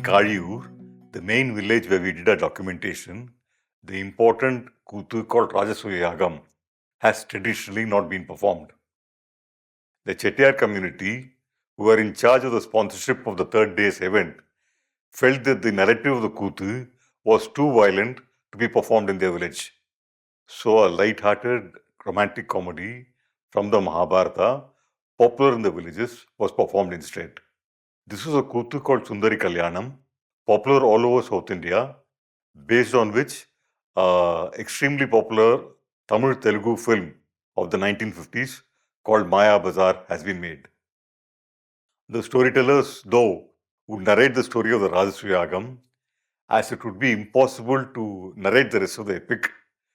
Kaliyur, the main village where we did our documentation, the important Kuthu called Rajasuyagam has traditionally not been performed. The Chettiar community, who were in charge of the sponsorship of the third day's event, felt that the narrative of the Kuthu was too violent to be performed in their village. So a light-hearted romantic comedy from the Mahabharata, popular in the villages, was performed instead. This was a Kuthu called Sundari Kalyanam, popular all over South India, based on which extremely popular Tamil Telugu film of the 1950s called Maya Bazaar has been made. The storytellers, though, would narrate the story of the Rajasuyagam, as it would be impossible to narrate the rest of the epic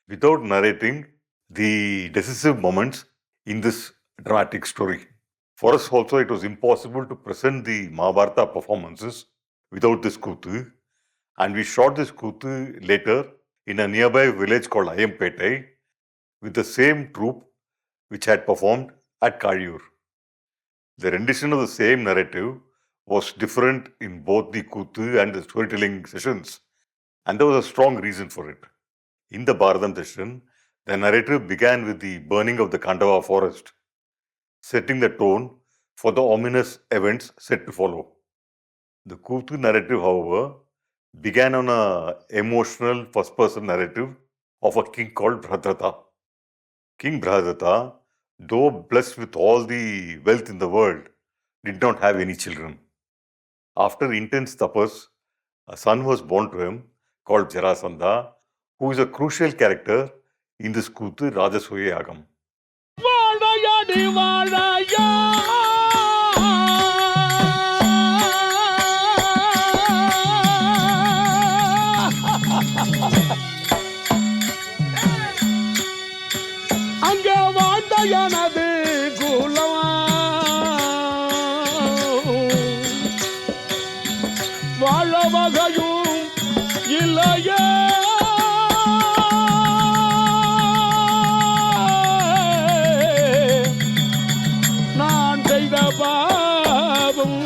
without narrating the decisive moments in this dramatic story. For us also, it was impossible to present the Mahabharata performances without this Kuthu, and we shot this Kuthu later in a nearby village called Ayampettai with the same troupe which had performed at Kaliyur. The rendition of the same narrative was different in both the Kuthu and the storytelling sessions, and there was a strong reason for it. In the Bharatam session, the narrative began with the burning of the Kandava forest, setting the tone for the ominous events set to follow. The Kuthu narrative, however, began on an emotional first-person narrative of a king called Bhadrata. King Bhadrata, though blessed with all the wealth in the world, did not have any children. After intense tapas, a son was born to him called Jarasandha, who is a crucial character in this Kuthu Rajasuyagam. எனது குலவா வாழ வகையும் இல்லையே நான் செய்த பாவம்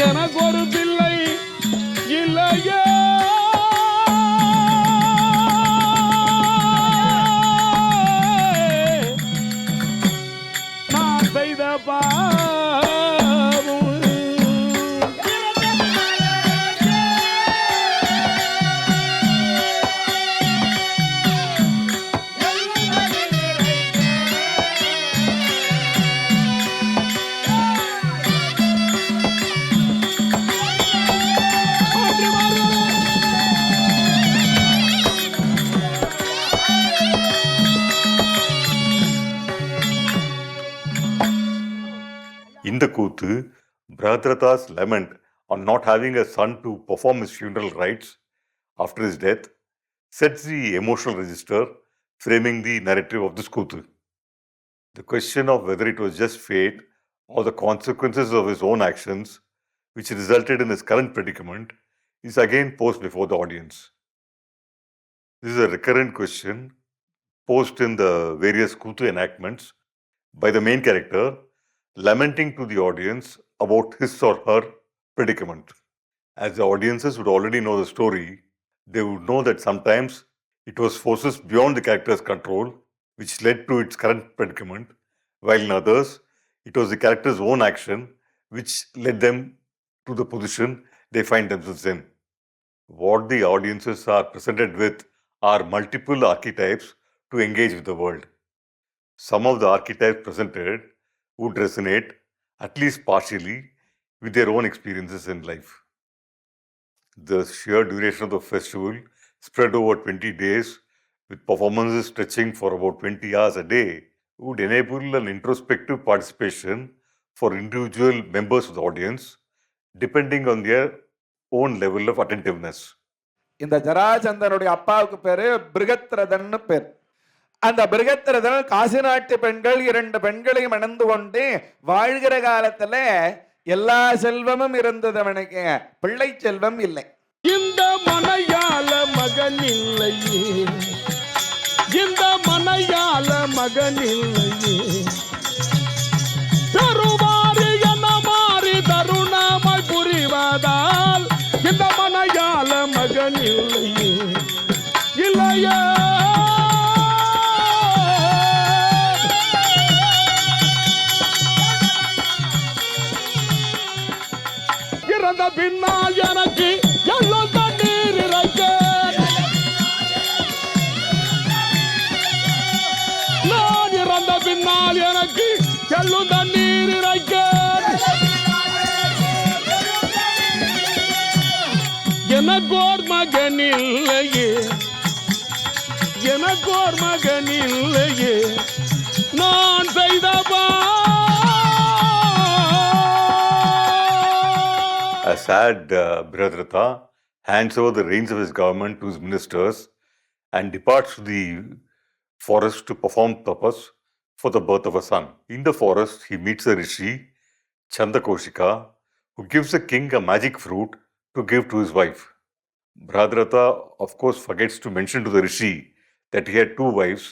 எனக்கு ஒரு பிள்ளை இல்லையே நான் செய்த In the Kuthu, Bhadrata's lament on not having a son to perform his funeral rites after his death sets the emotional register, framing the narrative of this Kuthu. The question of whether it was just fate or the consequences of his own actions which resulted in his current predicament is again posed before the audience. This is a recurrent question posed in the various Kuthu enactments by the main character, lamenting to the audience about his or her predicament. As the audiences would already know the story, they would know that sometimes it was forces beyond the character's control which led to its current predicament, while in others, it was the character's own action which led them to the position they find themselves in. What the audiences are presented with are multiple archetypes to engage with the world. Some of the archetypes presented would resonate, at least partially, with their own experiences in life. The sheer duration of the festival, spread over 20 days, with performances stretching for about 20 hours a day, would enable an introspective participation for individual members of the audience, depending on their own level of attentiveness. இந்த ஜராசந்தனுடைய அப்பாவுக்கு பேரு பிருகத்ரதன்னு பேர். அந்த பிருகத்ரதன் காசி நாட்டு பெண்கள் 2 பெண்களையும் மணந்து கொண்டு வாழ்கிற காலத்துல எல்லா செல்வமும் இருந்தது அவனுக்கு, பிள்ளை செல்வம் இல்லை. இந்த மனையால மகன் இல்லையே, இந்த மனையால மகன் இல்லையே, பெருமாறு என மாறி தருணமாய் புரிவதால் இந்த மனையால மகன் இல்லையே, இல்லையே. இறந்த பின்னால் எனக்கு எல்லாம் தண்ணீர் இறைக்க, நான் இறந்த பின்னால் எனக்கு எல்லாம் தண்ணீர் இறைக்க, எனக்கோர் மகன் இல்லையே, எனக்கோர் மகன் இல்லையே, நான் செய்த A sad Brihadrata hands over the reins of his government to his ministers and departs to the forest to perform tapas for the birth of a son. In the forest, he meets a rishi, Chandakoshika, who gives the king a magic fruit to give to his wife. Brihadrata, of course, forgets to mention to the rishi that he had 2 wives,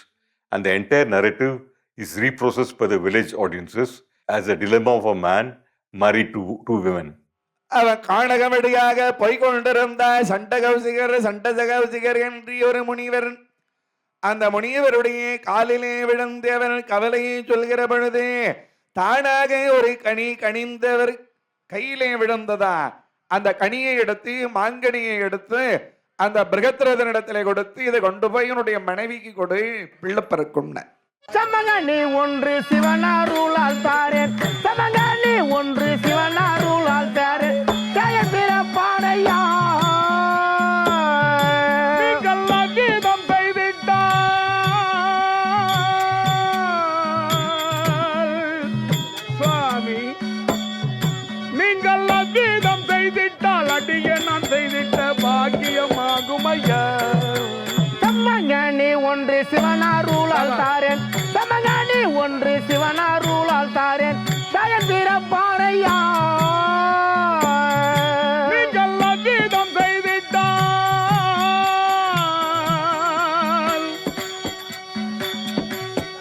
and the entire narrative is reprocessed by the village audiences as a dilemma of a man married to 2 women. அவன் காணகமடியாக போய்கொண்டிருந்த சண்டகௌசிகர் சண்டசகௌசிகர் என்று ஒரு முனிவர், அந்த முனிவருடைய காலிலே விழுந்து அவன் கவலையை சொல்கிற பொழுது தானாக ஒரு கனி கனிந்தவர் கையிலே விழுந்ததா. அந்த கனியை எடுத்து மாங்கனியை எடுத்து அந்த பிருகத்ரதனிடத்திலே கொடுத்து இதை கொண்டு போய் என்னுடைய மனைவிக்கு கொடு, பிள்ளை பிறக்கும்ன. சமங்கனி ஒன்று சிவனாருளால் தாரேன், சமங்கனி ஒன்று சிவனாருளால் தாரேன், ஜெய பிறப்பானையா நீங்கள் கீதம் செய்திட்டால் சுவாமி, நீங்கள் கீதம் செய்திட்டால் அடிய நான் செய்திட்ட பாக்கியமாகும் ஐயா. சமங்கனி ஒன்று சிவனாருளால் தாரேன், சமங்கனி ஒன்று சிவனாருளால் தாரேன், ஜெய பிறப்பானையா நீங்கள் கீதம் செய்திட்டால்,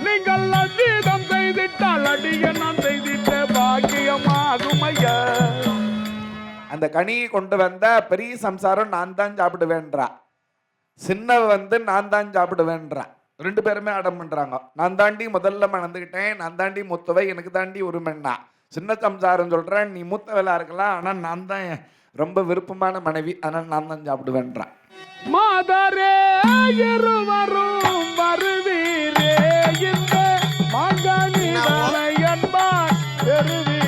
நீங்கள் கீதம் செய்திட்டால் அடிய நான் செய்திட்ட பாக்கியமாகும் ஐயா. அந்த கனியை கொண்டு வந்த பெரிய சம்சாரம் நான் தான் சாப்பிடுவேன்றா, சின்ன வந்து நான் தான் சாப்பிடுவேன்றா. 2 பேருமே அடம் பண்றாங்க. நான் தாண்டி முதல்ல மணந்துக்கிட்டேன், நான் தாண்டி மூத்தவை, எனக்கு தாண்டி உரிமைன்னா. சின்ன சம்சாரம் சொல்றேன், நீ மூத்தவளா இருக்கலாம், ஆனா நான் தான் ரொம்ப விருப்பமான மனைவி, ஆனால் நான் தான் சாப்பிடுவேன்றான். மாதரே இருவரும் வருவீரே, இந்த மாங்கனி தானை என்பார் பெறுவீரே.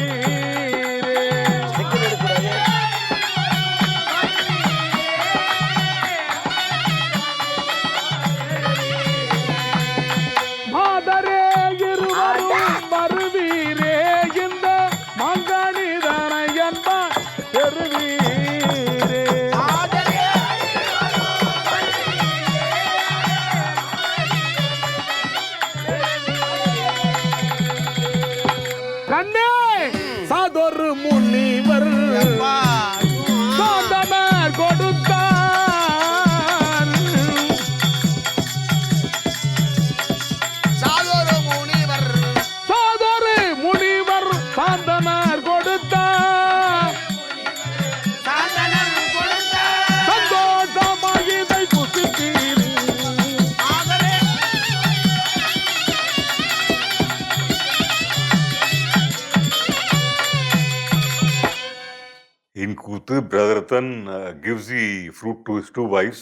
மாதரே இருவரும் வருவீரே, இந்த மாங்கனி தானை என்பார் பெறுவீரே. கண்ணே சாதொரு முனிவர் சாந்தனர் கொடுத்தார், சாதொரு முனிவர் சாந்தனர் கொடுத்தார், சந்தோஷமாக இதை புசித்தீர். In Kuthu, Brihadratan gives the fruit to his 2 wives,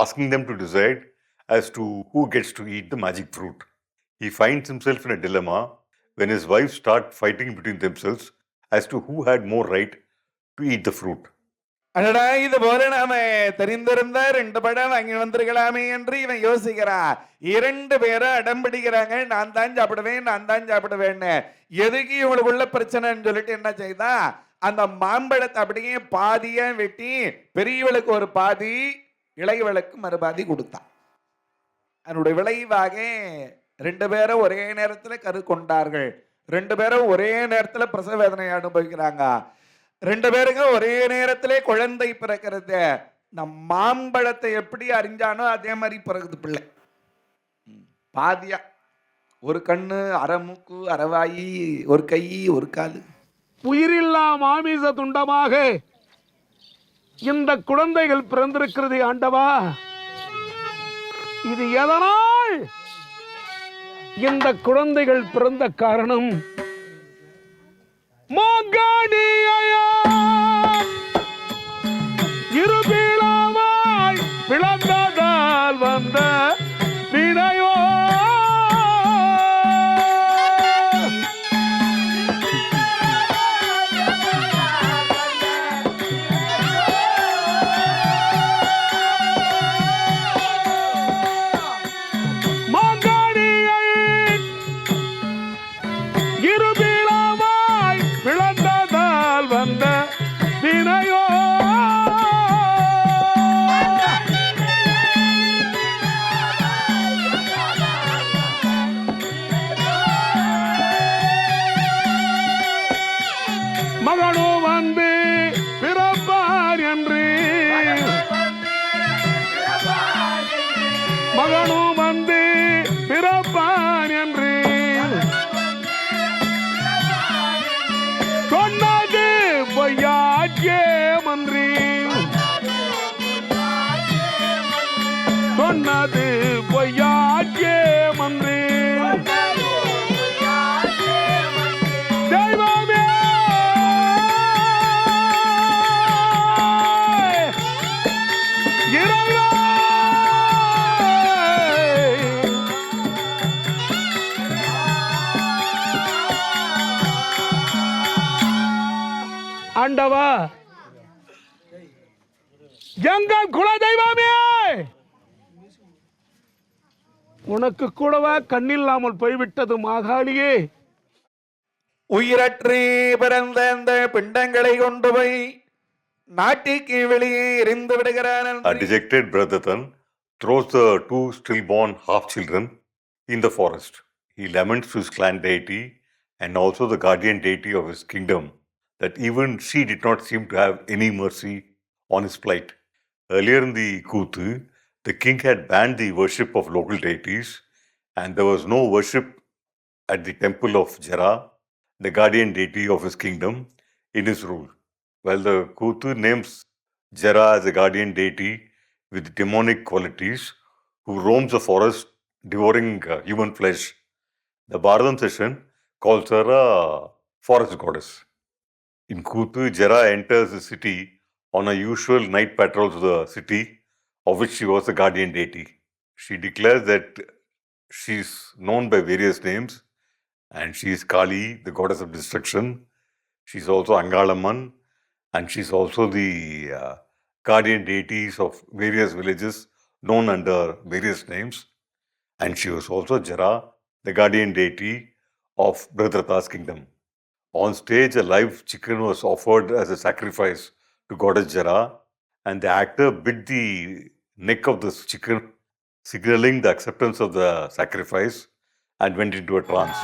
asking them to decide as to who gets to eat the magic fruit. He finds himself in a dilemma when his wives start fighting between themselves as to who had more right to eat the fruit. அடடா இது போல நாம தெரிந்திருந்தா 2 படம் வாங்கி வந்திருக்கலாமே என்று இவன் யோசிக்கிறான். 2 பேரும் அடம் பிடிக்கிறாங்க, நான் தான் சாப்பிடுவேன், நான் தான் சாப்பிடுவேன்னு. எதுக்கு இவங்களுக்குள்ள பிரச்சனைன்னு சொல்லிட்டு என்ன செய்தா, அந்த மாம்பழத்தை அப்படியே பாதியா வெட்டி பெரியவளுக்கு ஒரு பாதி, இளையவளுக்கு மறுபாதி கொடுத்தான். அதனுடைய விளைவாக 2 பேரும் ஒரே நேரத்தில் கரு கொண்டார்கள். 2 பேரும் ஒரே நேரத்தில் பிரசவ வேதனை அனுபவிக்கிறாங்க. 2 பேருக்கும் ஒரே நேரத்திலே குழந்தை பிறக்கிறது. இந்த மாம்பழத்தை எப்படி அறிஞ்சானோ அதே மாதிரி பிறகுது பிள்ளை. பாதியா, ஒரு கண்ணு, அரை மூக்கு, அரைவாயி, ஒரு கை, ஒரு காலு. உயிரில்லா மாமிச துண்டமாக இந்த குழந்தைகள் பிறந்திருக்கிறது ஆண்டவா. இது எதனால் இந்த குழந்தைகள் பிறந்த காரணம் இருபீளமாய் பிளந்ததால் வந்த வினையோ. மகனோ வந்து பிறப்பார் என்று, மகனோ வந்து பிறப்பார் என்று சொன்னது பொய்யாச்சே மன்றி, சொன்னது பொய்யாச்சே மன்றி. தெய்வமே ஆண்டவா, எங்கள் குல தெய்வமே, உனக்கு கூடவா கண்ணில்லாமல் போய்விட்டது மாகாளியே. உயிரற்றே பிறந்த அந்த பிண்டங்களை கொண்டு போய் நாட்டிற்கு வெளியே எரிந்து விடுகிறான். A dejected Bharathan throws the 2 stillborn half-children in the forest. He laments to his clan deity and also the guardian deity of his kingdom that even she did not seem to have any mercy on his plight. Earlier in the Kuthu, the king had banned the worship of local deities and there was no worship at the temple of Jara, the guardian deity of his kingdom, in his rule. While the Kuthu names Jara as a guardian deity with demonic qualities who roams the forest devouring human flesh, the Bharatam session calls her a forest goddess. In Kuthu, Jara enters the city on her usual night patrols of the city, of which she was the guardian deity. She declares that she is known by various names, and she is Kali, the goddess of destruction. She is also Angalaman, and she is also the guardian deities of various villages known under various names. And she was also Jara, the guardian deity of Bharatha's kingdom. On stage, a live chicken was offered as a sacrifice to goddess Jara, and the actor bit the neck of this chicken, signaling the acceptance of the sacrifice, and went into a trance.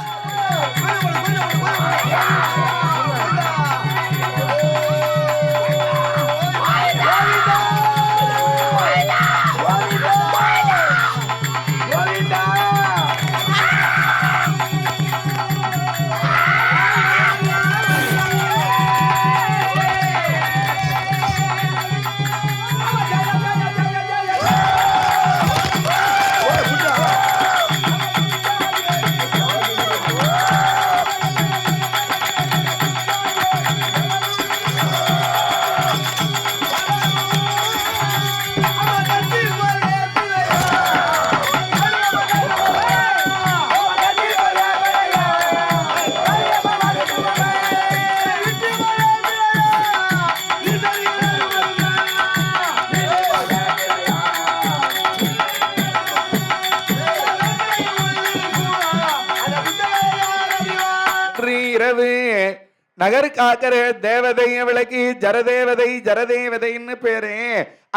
நகர் காக்கிற தேவதையை விளக்கி ஜரதேவதை ஜரதேவதைன்னு பேரு.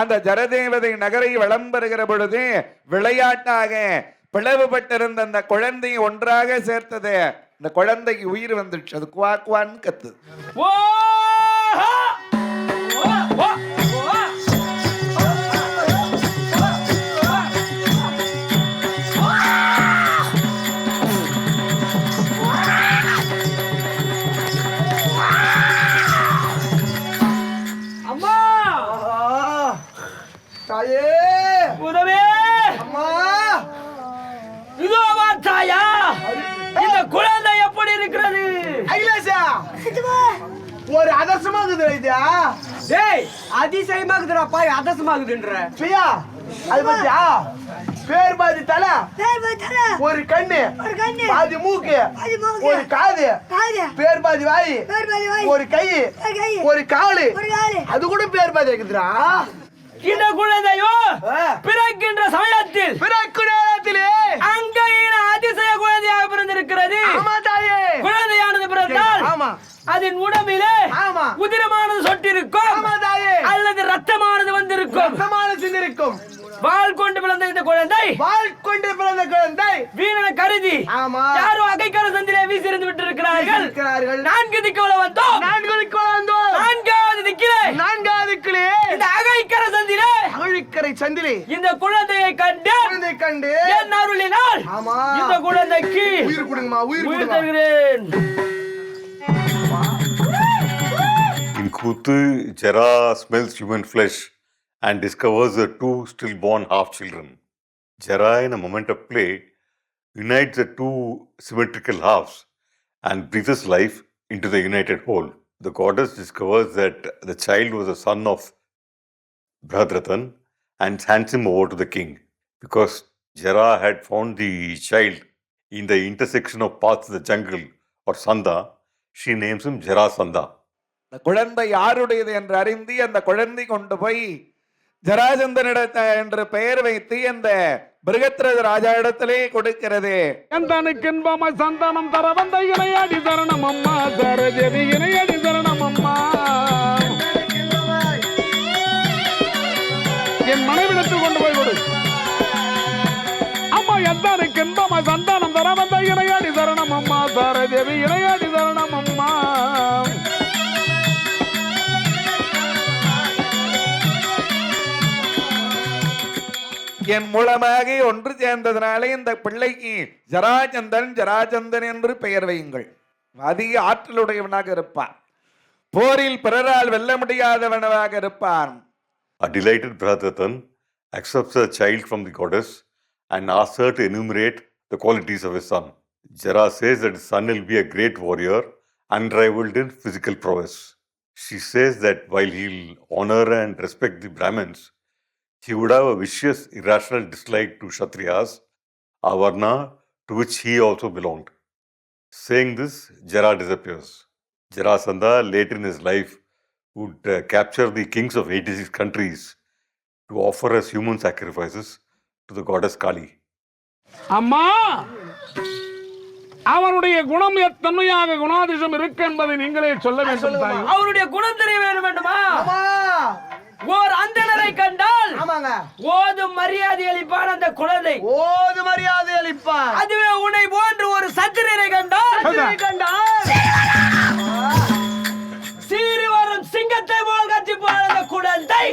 அந்த ஜரதேவதை நகரை விளம்பருகிற பொழுது விளையாட்டாக பிளவுபட்டிருந்த அந்த குழந்தையை ஒன்றாக சேர்த்தது. இந்த குழந்தைக்கு உயிர் வந்துடுச்சு. அது குவா குவான்னு கத்து. அம்மா தாயே உதவே அம்மா இதோ தாயா இந்த குழந்தை எப்படி இருக்கிறது? அகிலேஷா ஒரு அதசமாகுது இதா டேய் அதிசயமாகுதுடா பாய் அதசமாகுதுன்ற பிரியா அது பத்தியா பேர் பாதி தலை ஒரு கண்ணு பாதி மூக்கு ஒரு காது பேர் பாதி வாய் ஒரு கை ஒரு காலு அது கூட பேர் பாதி இருக்குதுடா. இந்த குழந்தையோ பிறக்கின்ற சமயத்தில் அங்கையின் அதிசய குழந்தையாக பிறந்திருக்கிறது. குழந்தையானது பிறந்தால் அதன் உடம்பிலே உதிரமானது சொட்டிருக்கும் அல்லது ரத்தமானது வந்திருக்கும். வாள் கொண்டு பிறந்த இந்த குழந்தை வீரனை கருதி யாரோ அகைக்கர சந்திலே வீசிருந்து விட்டிருக்கிறார்கள். 4 திக்குல வந்தோம். 4வது திக்கிலே இந்த அகைக்கர சந்திலே இந்த குழந்தையை கண்டு என் அருளினால் இந்த குழந்தைக்கு உயிர் தருகிறேன். In Kuthu, Jara smells human flesh and discovers the 2 stillborn half-children. Jara, in a moment of play, unites the 2 symmetrical halves and breathes life into the united whole. The goddess discovers that the child was a son of Bhradratan and hands him over to the king. Because Jara had found the child in the intersection of paths of the jungle or Sanda, she names him Jarasandha. இந்த குழந்தை யாருடையது என்று அறிந்து அந்த குழந்தை கொண்டு போய் ஜராசந்தனிடத்த என்று பெயர் வைத்து அந்த பிருகத்ரத ராஜா இடத்திலே கொடுக்கிறது. எந்தனுக்கு இன்பமாய் சந்தானம் தர வந்த இணையடி சரணம் அம்மா சரஜவி இணையடி சரணம் அம்மா. என் மனைவிடத்தில் கொண்டு போய் கொடு அம்மா. எந்தனுக்கு இன்பமாய் சந்தானம் தர வந்த இணையடி சரணம் அம்மா சரஜவி இணையடி சரணம் அம்மா. என் மூலமாக ஒன்று சேர்ந்ததனாலே இந்த பிள்ளைக்கு ஜராச்சந்தன் என்று பெயர் வையுங்கள். அதிக ஆற்றலுடையவனாக இருப்பான். போரில் பிறரால் வெல்ல முடியாதவனாக இருப்பான். A delighted Bhradratan accepts a child from the goddess and asks her to enumerate the qualities of his son. Jara says that his son will be a great warrior, unrivaled in physical prowess. She says that while he'll honor and respect the Brahmins, he would have a vicious, irrational dislike to Kshatriyas, a varna to which he also belonged. Saying this, Jara disappears. Jarasandha, later in his life, would capture the kings of 86 countries to offer as human sacrifices to the goddess Kali. அம்மா, அவனுடைய குணம் எத்தன்மையாக குணாதிசம் இருக்கு என்பதை நீங்களே சொல்ல வேண்டும் தாய். அவருடைய குணம் தெரிய வேண்டுமா? ஓர் அந்தணரை கண்டால் ஓதும் மரியாதை அளிப்பான் அந்த குழந்தை. அதுவே உன்னை போன்று ஒரு சத்திரரை கண்டால் சீறி வரும் சிங்கத்தை போல் கட்சிப்பான் அந்த குழந்தை.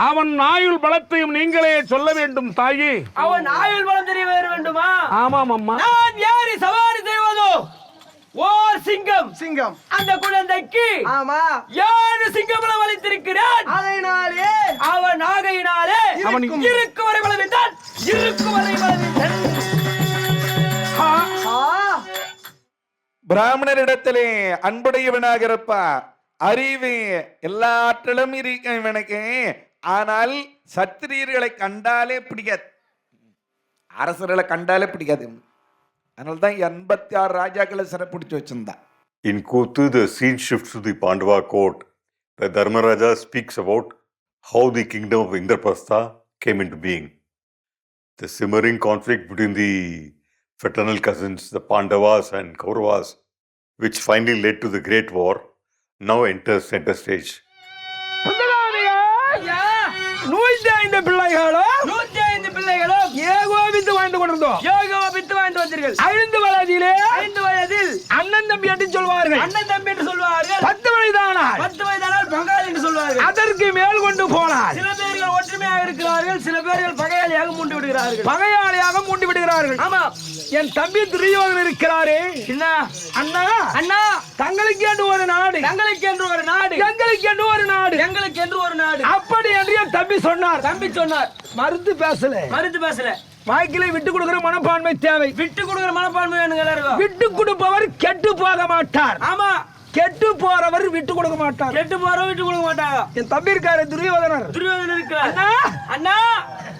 அவன் ஆயுள் பலத்தையும் நீங்களே சொல்ல வேண்டும் தாயே. அவன் ஆயுள் பலம் தெரிய வேண்டுமா? ஆமாம் அம்மா. நான் ஏறி சவாரி செய்வதோ ஓர் சிங்கம் அந்த குழந்தைக்கு 7 சிங்கபலம் அளித்திருக்கிறான். அவன் ஆகையினாலே அவன் இருக்கு வரை பலவித்தான். பிராமணரிடத்திலே அன்புடையவனாக இருப்பார். அறிவு எல்லா ஆற்றலும் இருக்க இவனுக்கு. ஆனால் சத்திரியர்களை கண்டாலே பிடிக்காது, அரசர்களை கண்டாலே பிடிக்காது. அதனால தான் 86 ராஜாக்களை சிறைப்பிடிச்சு வச்சிருந்தான். In Kuthu, the scene shifts to the Pandava court, where Dharmaraja speaks about how the kingdom of Indraprastha came into being. The simmering conflict between the fraternal cousins, the Pandavas and Kauravas, which finally led to the Great War, now enters center stage. ஐயா, 105 பிள்ளைகளும் 105 பிள்ளைகளும் ஏகோபித்து வாழ்ந்து கொண்டிருந்தோம். யோகோபித்து வாழ்ந்து வந்தீர்கள். 5 வயதிலே 5 வயதில் அண்ணன் தம்பி என்று சொல்வார்கள். அண்ணன் தம்பி என்று சொல்வார்கள். 10 வயதானால் 10 வயதானால் பங்காளி என்று சொல்வார்கள். அதற்கு மேல் கொண்டு போனார். சில பேர்கள் ஒற்றுமையாக இருக்கிறார்கள், சில பேர்கள் பகையாளியாக மூண்டு விடுகிறார்கள். பகையாளியாக மூண்டு விடுகிறார்கள். ஆமா, என் தம்பி துரியோதனன் இருக்கிறாரே, என்ன அண்ணா அண்ணா, தங்களுக்கு என்று ஒரு நாடு, தங்களுக்கு என்று ஒரு நாடு, எங்களுக்கு என்று ஒரு நாடு, எங்களுக்கு என்று ஒரு நாடு, அப்படி என்று என் தம்பி சொன்னார். தம்பி சொன்னார். மறுத்து பேசல, மறுத்து பேசல. வாய்க்கிலே விட்டு கொடுக்கிற மனப்பான்மை தேவை. விட்டு கொடுக்கிற மனப்பான்மை வேணுங்க எல்லாருக்கும். விட்டு கொடுப்பவர் கெட்டு போக மாட்டார். ஆமா, கெட்டு போறவர் விட்டு கொடுக்க மாட்டார். கெட்டு போறோம் விட்டு கொடுக்க மாட்டாங்க. என் தம்பி இருக்காரு துரியோதனர். துரியோதனன் இருக்கிறார். அண்ணா, அண்ணா,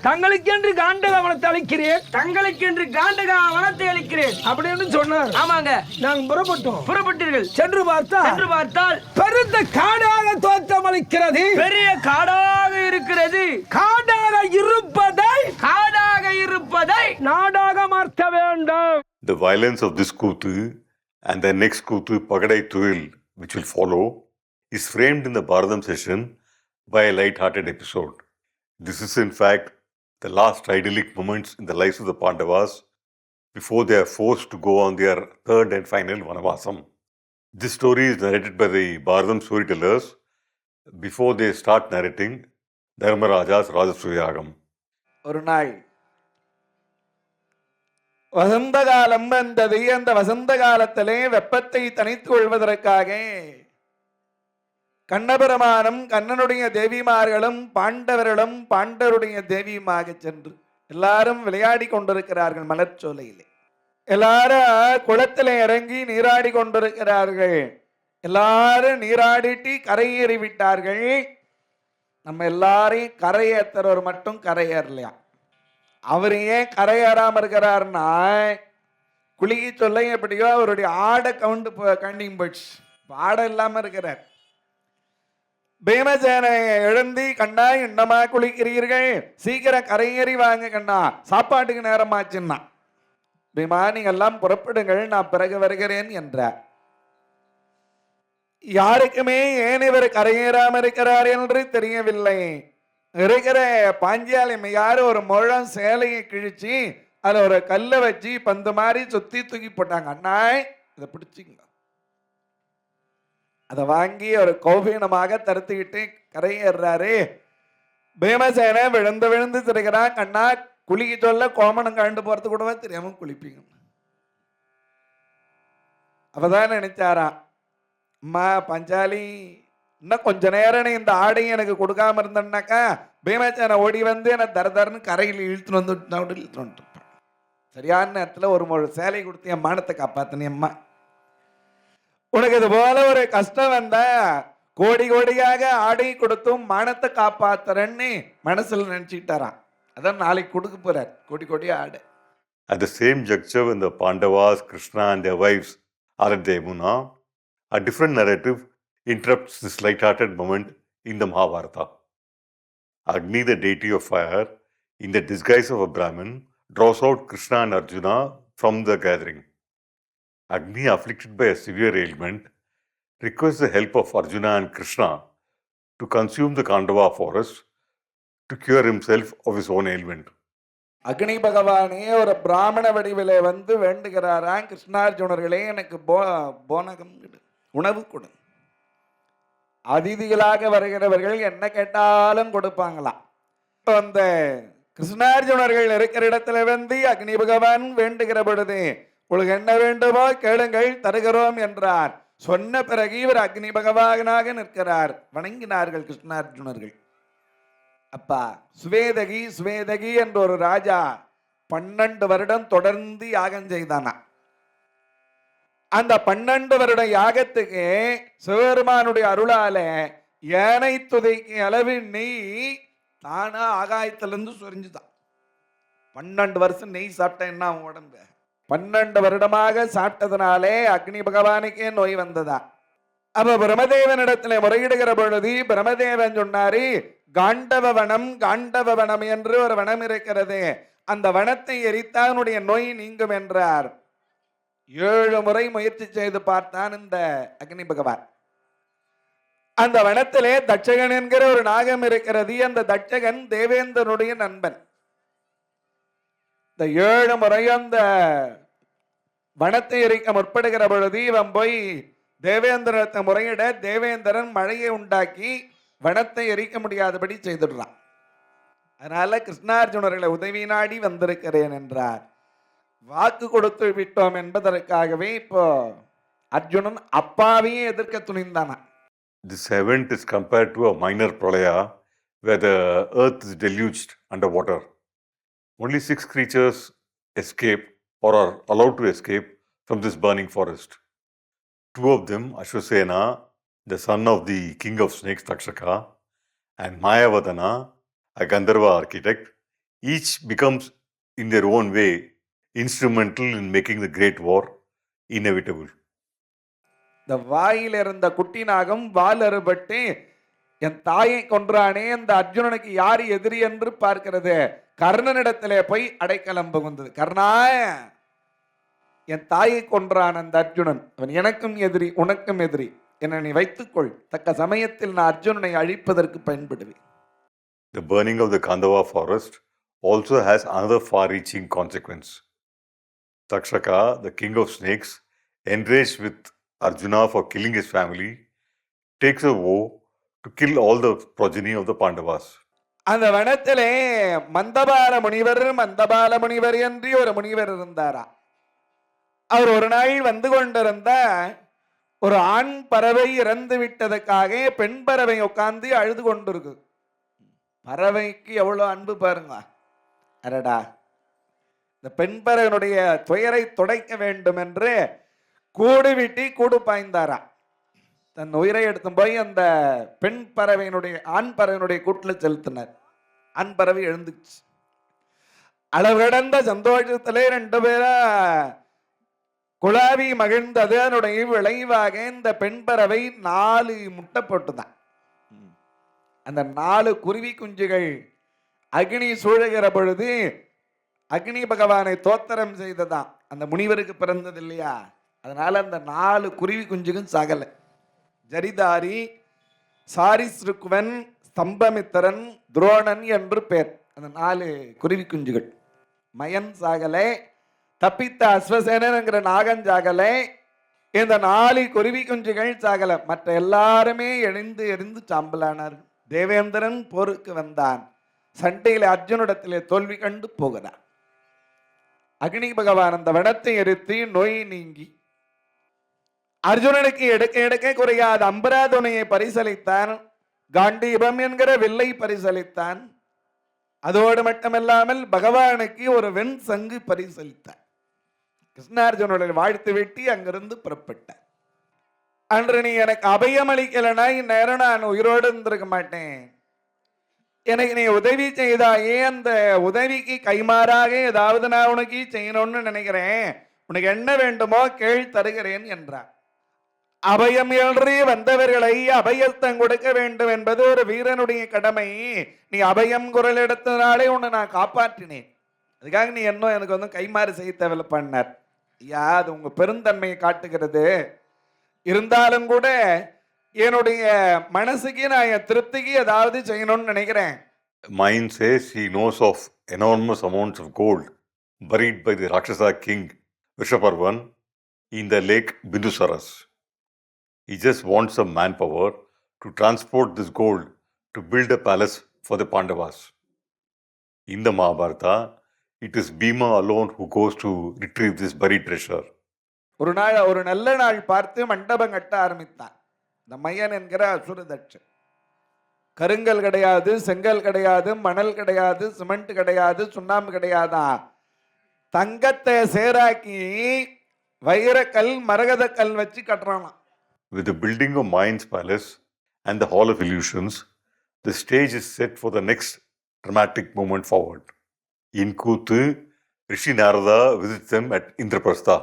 தங்களுக்கென்று காண்டக வனத்தை அளிக்கிறேன், தங்களுக்கு என்று காண்டகா வனத்தை அளிக்கிறேன் அப்படின்னு சொன்னார். ஆமாங்க, நாங்கள் புறப்பட்டோம். புறப்பட்டீர்கள். சென்று பார்த்தால் பெருத்த காடாக தோற்றம் அளிக்கிறது. பெரிய காடாக இருக்கிறது. காடாக இருப்பதை நாடாக மாற்ற வேண்டும். The violence of this Kuthu and the next Kuthu Pagadai Thuil, which will follow, is framed in the Bharatam session by a light-hearted episode. This is in fact the last idyllic moments in the lives of the Pandavas before they are forced to go on their third and final Vanavasam. This story is narrated by the Bharatam storytellers before they start narrating Dharmaraja's Rajasuyagam. ஒரு நாள் வசந்த காலம் வந்தது. அந்த வசந்த காலத்திலே வெப்பத்தை தணித்துக் கொள்வதற்காக கண்ணபெருமானும் கண்ணனுடைய தேவிமார்களும் பாண்டவர்களும் பாண்டவருடைய தேவியுமாக சென்று எல்லாரும் விளையாடி கொண்டிருக்கிறார்கள். மலர்ச்சோலையிலே எல்லாரும் குளத்திலே இறங்கி நீராடி கொண்டிருக்கிறார்கள். எல்லாரும் நீராடிட்டு கரையேறி விட்டார்கள். நம்ம எல்லாரையும் கரையேற்றுறவர் மட்டும் கரையேறலையா? அவர் ஏன் கரையேறாம இருக்கிறாருன்னா, குளிக்க சொல்ல எப்படியோ அவருடைய ஆடை கண்டிங் போயிடுச்சு. ஆடை இல்லாம இருக்கிறார். பீமசேனை எழுந்தி, கண்ணா என்னமா குளிக்கிறீர்கள், சீக்கிரம் கரையேறி வாங்க கண்ணா, சாப்பாட்டுக்கு நேரமாச்சுன்னா. பீமா, நீங்க எல்லாம் புறப்படுங்கள், நான் பிறகு வருகிறேன் என்றார். யாருக்குமே ஏன் இவர் கரையேறாம இருக்கிறார் என்று தெரியவில்லை. இருக்கிற பாஞ்சாலி யாரு ஒரு முழம் சேலையை கிழிச்சு அதுல ஒரு கல்லை வச்சு பந்து மாதிரி சுத்தி தூக்கி போட்டாங்க. அண்ணா, இதை பிடிச்சிங்க. அதை வாங்கி ஒரு கௌபீனமாக தடுத்துக்கிட்டு கரையேறாரு. பீமசேன விழுந்து விழுந்து திரிக்கிறான். கண்ணா, குளிக்க சொல்ல கோமணம் கண்டு போறது கூடவா தெரியாம குளிப்பீங்க. அப்பதான் நினைச்சாரா, அம்மா பாஞ்சாலி, இன்னும் கொஞ்ச நேரம் நீ இந்த ஆடையும் எனக்கு கொடுக்காம இருந்தேன்னாக்கா பீமசேனை ஓடி வந்து என்ன தரன்னு கரையில் இழுத்துன்னு வந்துட்டு சரியான நேரத்தில் ஒரு சேலை கொடுத்து என் மானத்தை காப்பாத்தினி. அம்மா, உனக்கு இது போல ஒரு கஷ்டம் வந்தா கோடி கோடியாக ஆடை கொடுத்தும் மானத்தை காப்பாத்துறேன்னு மனசுல நினைச்சுட்டாராம். அதான் நாளைக்கு கொடுக்க போறார் கோடி கோடி ஆடை. At the same juncture, when the Pandavas, Krishna and their wives are at the Yamuna, a different narrative interrupts this light-hearted moment in the Mahabharata. Agni, the deity of fire, in the disguise of a Brahmin, draws out Krishna and Arjuna from the gathering. Agni, afflicted by a severe ailment, requests the help of Arjuna and Krishna to consume the Kandava forest to cure himself of his own ailment. அக்னி பகவானே ஒரு பிராமண வடிவிலே வந்து வேண்டுகிறாராம், கிருஷ்ணார்ஜுனர்களே எனக்கு போனகம் உணவு கொடு. அதிதிகளாக வருகிறவர்கள் என்ன கேட்டாலும் கொடுப்பாங்களாம். அந்த கிருஷ்ணார்ஜுனர்கள் இருக்கிற இடத்துல வந்து அக்னி பகவான் வேண்டுகிற பொழுது உங்களுக்கு என்ன வேண்டுமோ கேளுங்கள் தருகிறோம் என்றார். சொன்ன பிறகு இவர் அக்னி பகவானாக நிற்கிறார். வணங்கினார்கள் கிருஷ்ணார்ஜுனர்கள். அப்பா, சுவேதகி என்ற ஒரு ராஜா 12 வருடம் தொடர்ந்து யாகம் செய்தானா. அந்த 12 வருட யாகத்துக்கு சிவபெருமானுடைய அருளால ஏனை துதைக்கு அளவு நெய் தானா ஆகாயத்திலிருந்து சொரிஞ்சுதான். 12 வருஷம் நெய் சாப்பிட்ட என்ன அவன் உடம்பு? 12 வருடமாக சாப்பிட்டதுனாலே அக்னி பகவானுக்கே நோய் வந்ததா. அப்ப பிரமதேவனிடத்துல முறையிடுகிற பொழுது பிரமதேவன் சொன்னாரு, காண்டவ வனம் என்று ஒரு வனம் இருக்கிறது, அந்த வனத்தை எரித்தானுடைய நோய் நீங்கும் என்றார். 7 முறை முயற்சி செய்து பார்த்தான் இந்த அக்னி பகவான். அந்த வனத்திலே தட்சகன் என்கிற ஒரு நாகம் இருக்கிறது. அந்த தட்சகன் தேவேந்திரனுடைய நண்பன். இந்த 7 முறை அந்த வனத்தை எரிக்க முற்படுகிற பொழுது இவன் போய் தேவேந்திரத்தை முறையிட தேவேந்திரன் மழையை உண்டாக்கி வனத்தை எரிக்க முடியாதபடி செய்துடுறான். அதனால கிருஷ்ணார்ஜுனர்களை உதவி நாடி வந்திருக்கிறேன் என்றார். வாக்கு கொடுத்து விட்டோம் என்பதற்காகவே இப்போ அர்ஜுனன் அப்பாவையே எதிர்க்க துணிந்தானா. This event is compared to a minor pralaya where the earth is deluged underwater. Only 6 creatures escape or are allowed to escape from this burning forest. 2 of them, Ashwasena, the son of the king of snakes Takshaka, and Mayavadana, a Gandharva architect, each becomes in their own way instrumental in making the great war inevitable. இந்த வாயில் இருந்த குட்டி நாகம் வால் அறுபட்டு என் தாயை கொன்றானே, அந்த அர்ஜுனனுக்கு யார் எதிரி என்று பார்க்கிறது. கர்ணனிடத்திலே போய் அடைக்கலம் புகுந்தது. கர்ணா, என் தாயை கொன்றான் அந்த அர்ஜுனன், அவன் எனக்கும் எதிரி உனக்கும் எதிரி, என்னை நீ வைத்துக்கொள், தக்க சமயத்தில் நான் அர்ஜுனனை அழிப்பதற்கு பயன்படுவேன். The burning of the Kandava forest also has another far-reaching consequence. Takshaka, the king of snakes, enraged with Arjuna for killing his family, takes a vow to kill all the progeny of the Pandavas. அந்த வனத்திலே மந்தபால முனிவர் என்று ஒரு முனிவர் இருந்தாரா. அவர் ஒரு நாள் வந்து கொண்டிருந்த ஒரு ஆண் பறவை இறந்து விட்டதுக்காக பெண் பறவை உட்கார்ந்து அழுது கொண்டிருக்கு. பறவைக்கு எவ்வளவு அன்பு பாருங்க. அரடா, இந்த பெண் பறவையினுடைய துயரை துடைக்க வேண்டும் என்று கூடு விட்டி கூடு பாய்ந்தாரா. தன் உயிரை எடுத்து போய் அந்த பெண் பறவையினுடைய ஆண் பறவையினுடைய கூட்டில் செலுத்தினார். ஆண் பறவை எழுந்துச்சு. அளவு கடந்த சந்தோஷத்திலே 2 பேரா குழாவி மகிழ்ந்தது. அதனுடைய விளைவாக இந்த பெண் பறவை 4 முட்டை போட்டுதான். அந்த 4 குருவி குஞ்சுகள் அக்னி சூழுகிற பொழுது அக்னி பகவானை தோத்திரம் செய்ததான். அந்த முனிவருக்கு பிறந்தது இல்லையா, அதனால அந்த 4 குருவி குஞ்சுகள் சாகல. ஜரிதாரி, சாரிஸ்ருக்குவன், ஸ்தம்பமித்திரன், துரோணன் என்று பேர் அந்த 4 குருவி குஞ்சுகள். மயன் சாகலை, தப்பித்த அஸ்வசேனங்கிற நாகன் சாகலை, இந்த 4 குருவி குஞ்சுகள் சாகல. மற்ற எல்லாருமே எரிந்து சாம்பலானார்கள். தேவேந்திரன் போருக்கு வந்தான். சண்டையில் அர்ஜுனிடத்திலே தோல்வி கண்டு போகிறான். அக்னி பகவான் அந்த வனத்தை எரித்து நோய் நீங்கி அர்ஜுனனுக்கு எடுக்க குறையாத அம்பராதுணையை பரிசளித்தான். காண்டீபம் என்கிற வில்லை பரிசளித்தான். அதோடு மட்டுமல்லாமல் பகவானுக்கு ஒரு வெண் சங்கு பரிசளித்தான். கிருஷ்ணார்ஜுனுடைய வாழ்த்து வெட்டி அங்கிருந்து புறப்பட்டார். அன்று நீ எனக்கு அபயம் அளிக்கலனா இந்நேரம் நான் உயிரோடு இருந்திருக்க மாட்டேன். எனக்கு நீ உதவி செய்தாயே, அந்த உதவிக்கு கைமாறாக ஏதாவது நான் உனக்கு செய்யணும்னு நினைக்கிறேன். உனக்கு என்ன வேண்டுமோ கேள், தருகிறேன் என்றார். அபயம் எழுறி வந்தவர்களை அபயஸ்தம் கொடுக்க வேண்டும் என்பது ஒரு வீரனுடைய கடமை. நீ அபயம் குரல் எடுத்ததுனாலே உன்னை நான் காப்பாற்றினேன். அதுக்காக நீ என்ன எனக்கு வந்து கைமாறு செய்ய தேவையில்லை பண்ணார். ஐயா, அது உங்க பெருந்தன்மையை காட்டுகிறது. இருந்தாலும் கூட என்னுடைய மனசுக்கு நான் என் திருப்திக்கு ஏதாவது செய்யணும்னு நினைக்கிறேன். Mind says he knows of enormous amounts of gold buried by the Rakshasa king Vishaparvan in the lake Bindusaras. He just wants some manpower to transport this gold to build a palace for the Pandavas. In the Mahabharata, it is Bhima alone who goes to retrieve this buried treasure. ஒரு நல்ல நாள் பார்த்து மண்டபம் கட்ட ஆரம்பித்தான் இந்த மையன் என்கிற அசுரதட்சன். கருங்கல் கிடையாது, செங்கல் கிடையாது, மணல் கிடையாது, சிமெண்ட் கிடையாது, சுண்ணாம்பு கிடையாதா. தங்கத்தை சேராக்கி வைரக்கல் மரகதக்கல் வச்சு கட்டுறானா. With the building of Mayan's palace and the Hall of Illusions, the stage is set for the next dramatic movement forward. In Kuthu, Rishi Narada visits them at Indraprastha.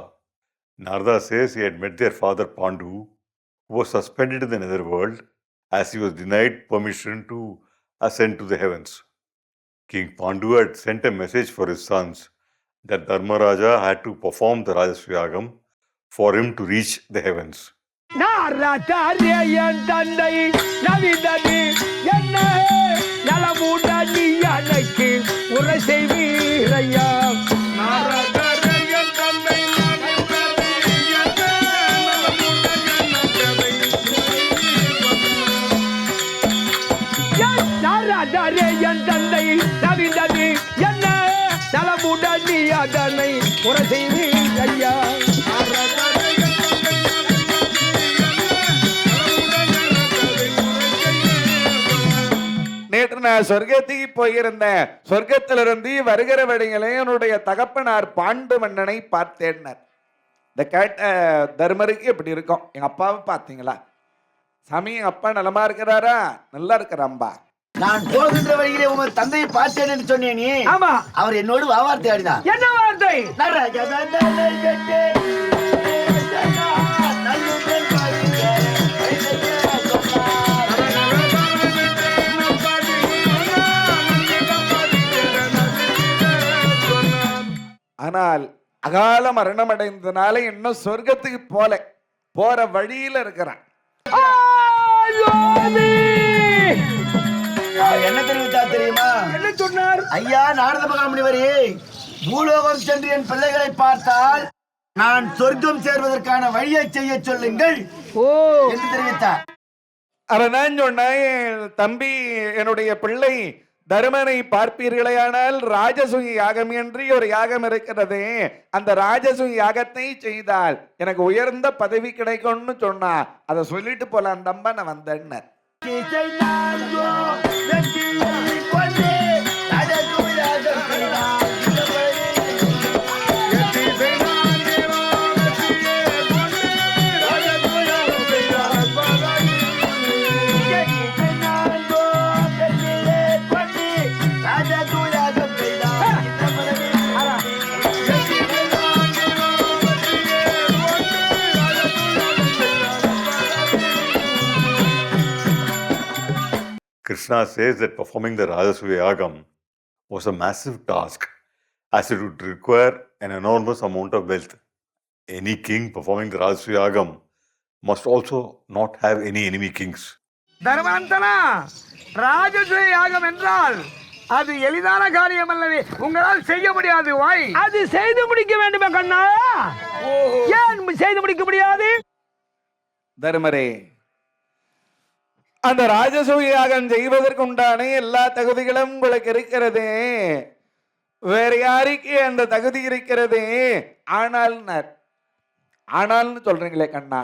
Narada says he had met their father Pandu, who was suspended in the netherworld as he was denied permission to ascend to the heavens. King Pandu had sent a message for his sons that Dharmaraja had to perform the Rajasvayagam for him to reach the heavens. நாரதாரியன் தந்தை நவிதனி என்ன நலமுட நீ அணைக்கு உரை செய்வீரையா. நாரதாரியன் தந்தை நாரதாரியன் தந்தை நவிதனி என்ன நலமுட நீ அதனை உரை செய்வீரையா. நேற்று நான் சொர்க்கத்துக்கு போயிருந்தேன். சொர்க்கத்திலிருந்து வருகிற வழிகளே என்னுடைய தகப்பனார் பாண்டு மன்னனை பார்த்தேன்னார். இந்த கேட்ட தர்மருக்கு எப்படி இருக்கும்? எங்க அப்பாவை பார்த்தீங்களா? சாமி, எங்க அப்பா நலமா இருக்கிறாரா? நல்லா இருக்கிறாம்பா. நான் போகின்ற வழியிலே உங்கள் தந்தையை பார்த்தேன் என்று சொன்னேன் நீ. ஆமா, அவர் என்னோடு வார்த்தை ஆடினார். என்ன வார்த்தை? ஆனால் அகால மரணம் அடைந்ததுனால இன்னும் சொர்க்கத்துக்கு போற வழியில இருக்கிறான். என்ன தெரிவித்தார் தெரியுமா? என்ன சொன்னார்? ஐயா நாரத மகாமுனிவரே, பூலோகம் சென்று என் பிள்ளைகளை பார்த்தால் நான் சொர்க்கம் சேர்வதற்கான வழியை செய்ய சொல்லுங்கள் என்று தெரிவித்தார். அவன் சொன்னேன், தம்பி, என்னுடைய பிள்ளை தருமனை பார்ப்பீர்களேயானால் ராஜசூய யாகம் என்று ஒரு யாகம் இருக்கிறது. அந்த ராஜசூய யாகத்தை செய்தால் எனக்கு உயர்ந்த பதவி கிடைக்கும்னு சொன்னா. அதை சொல்லிட்டு போலாம் தம்பா, நான் வந்தேன்னு. Krishna says that performing the Rajasuya Yagam was a massive task, as it would require an enormous amount of wealth. Any king performing the Rajasuya Yagam must also not have any enemy kings. தர்மந்தனா, ராஜசூய யாகம் என்றால் அது எளிதான காரியம் அல்லவே. உங்களால் செய்ய முடியாது. வாய், அது செய்து முடிக்க வேண்டுமே கண்ணா. ஏன் செய்து முடிக்க முடியாது? தர்மரே, அந்த ராஜசூய யாகம் செய்வதற்கு உண்டான எல்லா தகுதிகளும் உங்களுக்கு இருக்கிறது. வேற யாருக்கு அந்த தகுதி இருக்கிறது? ஆனால்னு சொல்றீங்களே கண்ணா,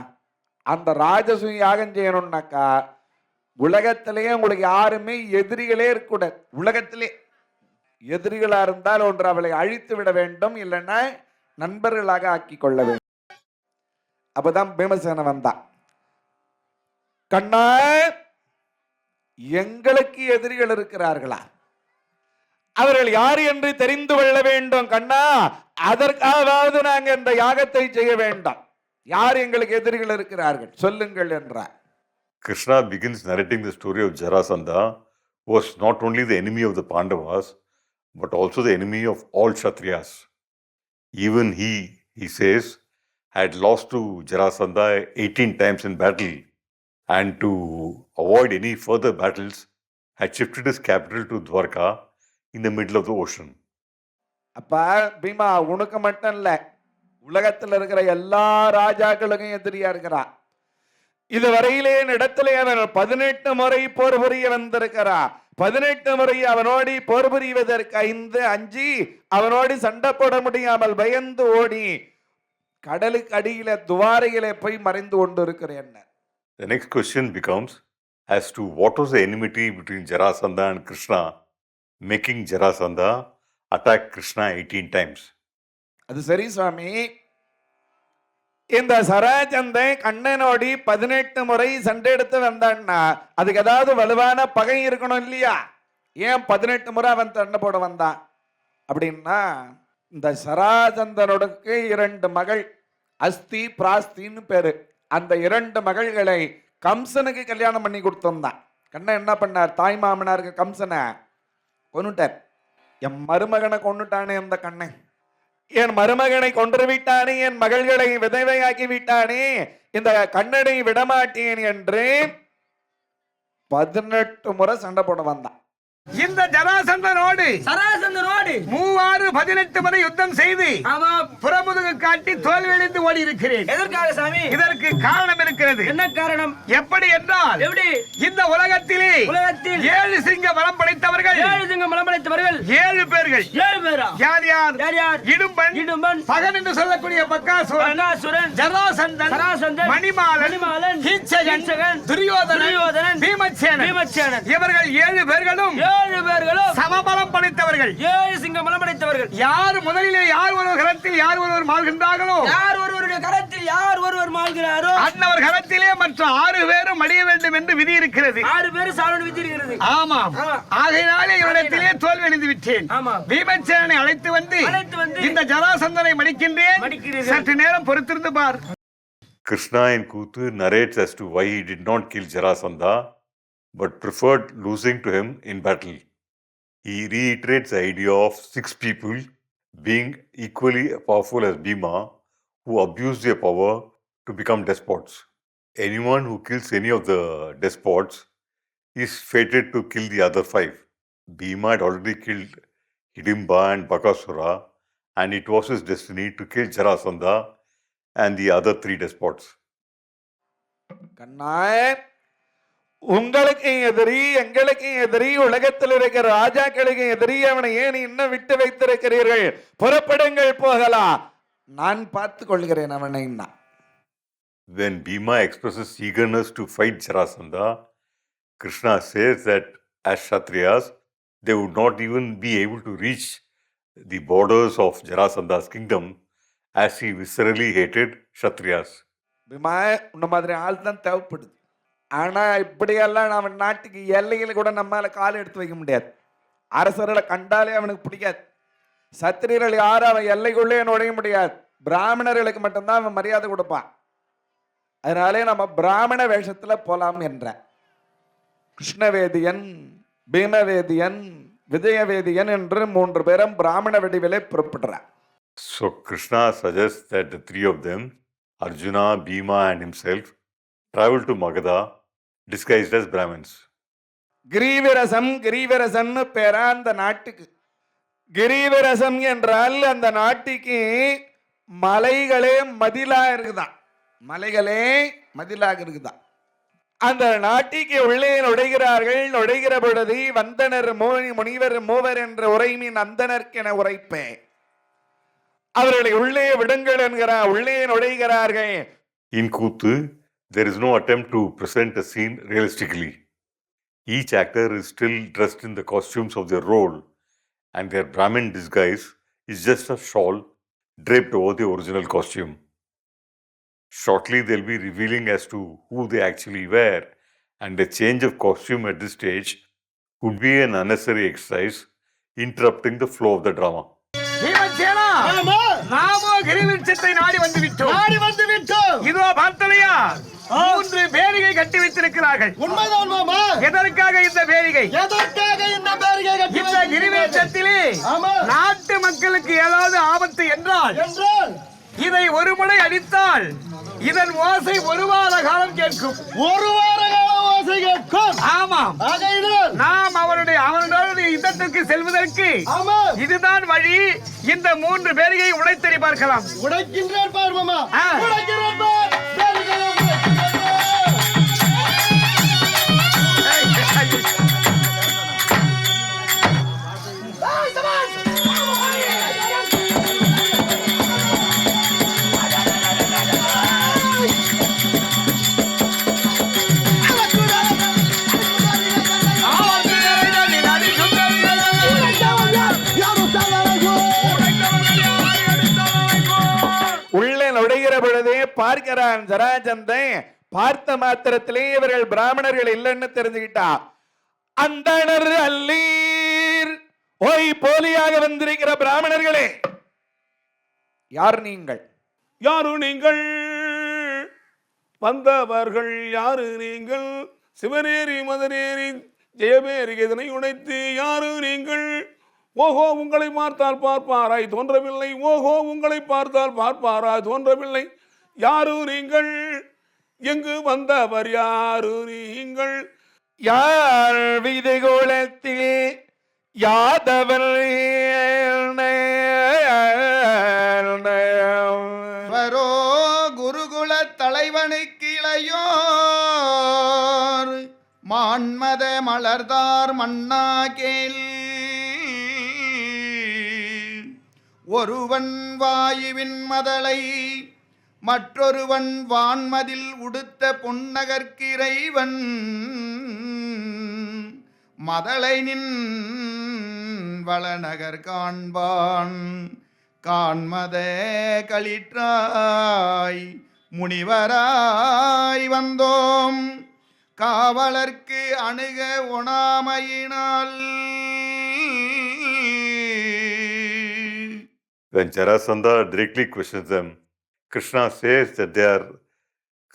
அந்த ராஜசூய யாகம் செய்யணும்னாக்கா உலகத்திலேயே உங்களுக்கு யாருமே எதிரிகளே இருக்கக்கூடாது. உலகத்திலே எதிரிகளா இருந்தால் ஒன்று அவளை அழித்து விட வேண்டும், இல்லைன்னா நண்பர்களாக ஆக்கி கொள்ள வேண்டும். அப்பதான் பீமசேன வந்தான். கண்ணா, எங்களுக்கு எதிரிகள் இருக்கிறார்களா? அவர்கள் யார் என்று தெரிந்து கொள்ள வேண்டும் கண்ணா. அதற்காவது நாங்க இந்த யாகத்தை செய்ய வேண்டாம். யார் எங்களுக்கு எதிரிகள் இருக்கிறார்கள் சொல்லுங்கள் என்றார். Krishna begins narrating the story of Jarasandha, who was not only the enemy of the Pandavas, but also the enemy of all Kshatriyas. Even he says, had lost to Jarasandha 18 times in battle, and to avoid any further battles, had shifted his capital to Dwarka in the middle of the ocean. அப்பா பீமா, உனக்கு மட்டும் இல்ல, உலகத்தில் இருக்கிற எல்லா ராஜாக்களுக்கும் எதிரியா இருக்கிறான். இதுவரையிலே இடத்திலே அவன் 18 முறை போர் புரிய வந்திருக்கிறான். 18 முறை அவனோடி போர் புரிவதற்கு அஞ்சி அவனோடி சண்டை போட முடியாமல் பயந்து ஓடி கடலுக்கு அடியில துவாரையிலே போய் மறைந்து கொண்டு இருக்கிறேன். The next question becomes as to what was the enmity between Jarasandha and Krishna, making Jarasandha attack Krishna 18 times. அது சரி சுவாமி, இந்த சராஜந்தை கண்ணனோடி 18 முறை சண்டை எடுத்து வந்தான்னா அதுக்கு ஏதாவது வலுவான பகை இருக்கணும் இல்லையா? ஏன் 18 முறை அவன் சண்டை போட வந்தான் அப்படின்னா, இந்த சராஜந்தனுக்கு 2 மகள், அஸ்தி பிராஸ்தின்னு பேரு. அந்த 2 மகள்களை கம்சனுக்கு கல்யாணம் பண்ணி கொடுத்திருந்தான். கண்ணன் என்ன பண்ணார்? தாய் மாமனாருக்கு கம்சனை கொன்னுட்டார். என் மருமகனை கொன்னுட்டானே அந்த கண்ணன். என் மருமகனை கொன்று விட்டானே, என் மகள்களை விதவையாக்கி விட்டானே, இந்த கண்ணனை விடமாட்டேன் என்று 18 முறை சண்டை போட வந்தான். இந்த ஜராசந்தனோடு சராசந்தனோடு 18 முறை யுத்தம் செய்து ஆமா புறமுதுகு காட்டி தோல்வியடைந்து ஓடி இருக்கிறேன். எதற்காக சாமி? இதற்கு காரணம் இருக்கிறது. என்ன காரணம்? எப்படி என்றால் எப்படி? இந்த உலகத்திலே 7 சிங்க பலம் படைத்தவர்கள் 7 சிங்கம் பலம் படைத்தவர்கள் 7 பேர்கள். 7 பேரா? யார் யார்? யார் யார்? இடும்பன் பகன் என்று சொல்லக்கூடிய பக்காசுரன், பகாசுரன், ஜராசந்தன், சராசந்தன், மணிமாலன், கீச்சகன், துரியோதனன், பீமசேனன். இவர்கள் 7 பேர்களும் 7 பேர்களும் சமபலம் படைத்தவர்கள். 7 சிங்கம் பலம் படைத்தவர்கள். யார் முதலிலே யார் ஒருவர் கரத்தில் யார் ஒருவர் மாள்கின்றார்களோ, யார் ஒருவருடைய கரத்தில் யார் ஒருவர் மாள்கிறாரோ அன்னவர் கரத்திலே மற்ற 6 பேரும் அடிய வேண்டும் என்று விதி இருக்கிறது. 6 பேர் சாவன் விதி இருக்கிறது. ஆமாம். ஆகையினாலே இவரிடத்திலே தோல்வி அடைந்து விட்டேன். ஆமாம். பீமசேனனை அழைத்து வந்து இந்த ஜராசந்தனை மடிக்கின்றேன், சற்று நேரம் பொறுத்திருந்து பார். Krishna in Kuthu narrates as to why he did not kill Jarasandha but preferred losing to him in battle. He reiterates the idea of 6 people being equally powerful as Bhima who abuse their power to become despots. Anyone who kills any of the despots is fated to kill the other 5. Bhima had already killed Hidimba and Bakasura, and it was his destiny to kill Jarasandha and the other 3 despots. கண்ணா, உங்களுக்கு எதிரி, எங்களுக்கு எதிரி, உலகத்தில் இருக்கிற ராஜாக்களுக்கு எதிரி, அவனை ஏன் இன்னும் விட்டு வைத்திருக்கிறீர்கள்? புறப்படுங்கள், போகலாம், நான் பார்த்து கொள்கிறேன் அவனை. When Bhima expresses eagerness to fight Jarasandha, Krishna says that as Kshatriyas, they would not even be able to reach the borders of Jarasandha's kingdom as he viscerally hated Kshatriyas. Bima, உன்ன மாதிரி ஆள் தான் தேவைப்படுது. ஆனா இப்படியெல்லாம் நம்ம நாட்டுக்கு எல்லையில் கூட நம்மால கால் எடுத்து வைக்க முடியாது. அரசர்களை கண்டாலே அவனுக்கு பிடிக்காது. சத்திரியர்கள் யாரும் அவன் எல்லைக்குள்ளே நுழைய முடியாது. பிராமணர்களுக்கு மட்டும்தான் அவன் மரியாதை கொடுப்பான். அதனாலே நம்ம பிராமண வேஷத்துல போலாம் என்ற கிருஷ்ணவேதியன், பீமவேதியன், விஜயவேதியன் என்று 3 பேரும் பிராமண வடிவிலே புறப்படுறார். So Krishna suggests that the 3 of them, Arjuna, Bhima and himself, travel to Magadha disguised as Brahmins. கிரீவரசம் பேரா அந்த நாட்டுக்கு. கிரீவரசம் என்றால் அந்த நாட்டுக்கு மலைகளே மதிலா இருக்குதான். மலைகளே மதிலாக இருக்குதான். அந்த நாட்டிற்கு உள்ளே நுழைகிறார்கள். நுழைகிற பொழுது வந்தனர் முனிவர் மூவர் என்ற உரைமின் அந்தனர்க்கென உரைப்பேன். அவர்களை உள்ளே விடுங்கள் என்கிறார். உள்ளே நுழைகிறார்கள். In Kuthu, there is no attempt to present a scene realistically. Each actor is still dressed in the costumes of their role, and their Brahmin disguise is just a shawl draped over the original costume. Shortly, they'll be revealing as to who they actually were, and a change of costume at this stage would be an unnecessary exercise, interrupting the flow of the drama. Bhimasena, நாமோ கிரிவிருட்சத்தை நாடி வந்து விட்டோம். இதோ பார்த்தலையா, 3 பேரிகை கட்டி வைத்திருக்கிறார்கள். உண்மைதான் மாமா. எதற்காக இந்த பேரிகை? இந்த கிரிவிருட்சத்திலே நாட்டு மக்களுக்கு ஏதாவது ஆபத்து என்றால் இதை ஒரு முறை அடித்தால் இதன் ஓசை 1 வார காலம் கேட்கும். 1 வார காலம் ஓசை கேட்கும். ஆமாம். நாம் அவனுடைய யுத்தத்திற்கு செல்வதற்கு இதுதான் வழி. இந்த 3 பேரிகை உடைத்தறி பார்க்கலாம். உடைக்கின்றேன் பார் மாமா. உடைக்கின்றேன் பார். நுழைகிற பொழுதே பார்க்கிறான் ஜராசந்தன். பார்த்த மாத்திரத்திலே இவர்கள் பிராமணர்கள் இல்லைன்னு தெரிஞ்சுக்கிட்டா. அந்தணர் அல்லீர், ஓய் போலியாக வந்திருக்கிற பிராமணர்களே, யார் நீங்கள்? யாரு நீங்கள்? வந்தவர்கள் யாரு நீங்கள்? சிவனேரி மதனேரி ஜெயபேரி இதனை உடைத்து யாரு நீங்கள்? ஓஹோ உங்களை பார்த்தால் பார்ப்பாராய் தோன்றவில்லை. ஓஹோ உங்களை பார்த்தால் பார்ப்பாராய் தோன்றவில்லை. யாரு நீங்கள், எங்கு வந்தவர் யாரு நீங்கள்? யார் விதிகுலத்திலே யாதவர் வரோ குருகுல தலைவனுக்கு இளையோர் மான்மத மலர்தார் மன்னா கேள். ஒருவன் வாயுவின் மதலை மற்றொருவன் வான்மதில் உடுத்த பொன்னகர்க்கிறைவன் மதலை நின் வளநகர் காண்பான் காண்மத களிற்றாய் முனிவராய் வந்தோம் காவலர்க்கு அணுக ஒணாமையினால். When Jarasandha directly questions them, Krishna says that they are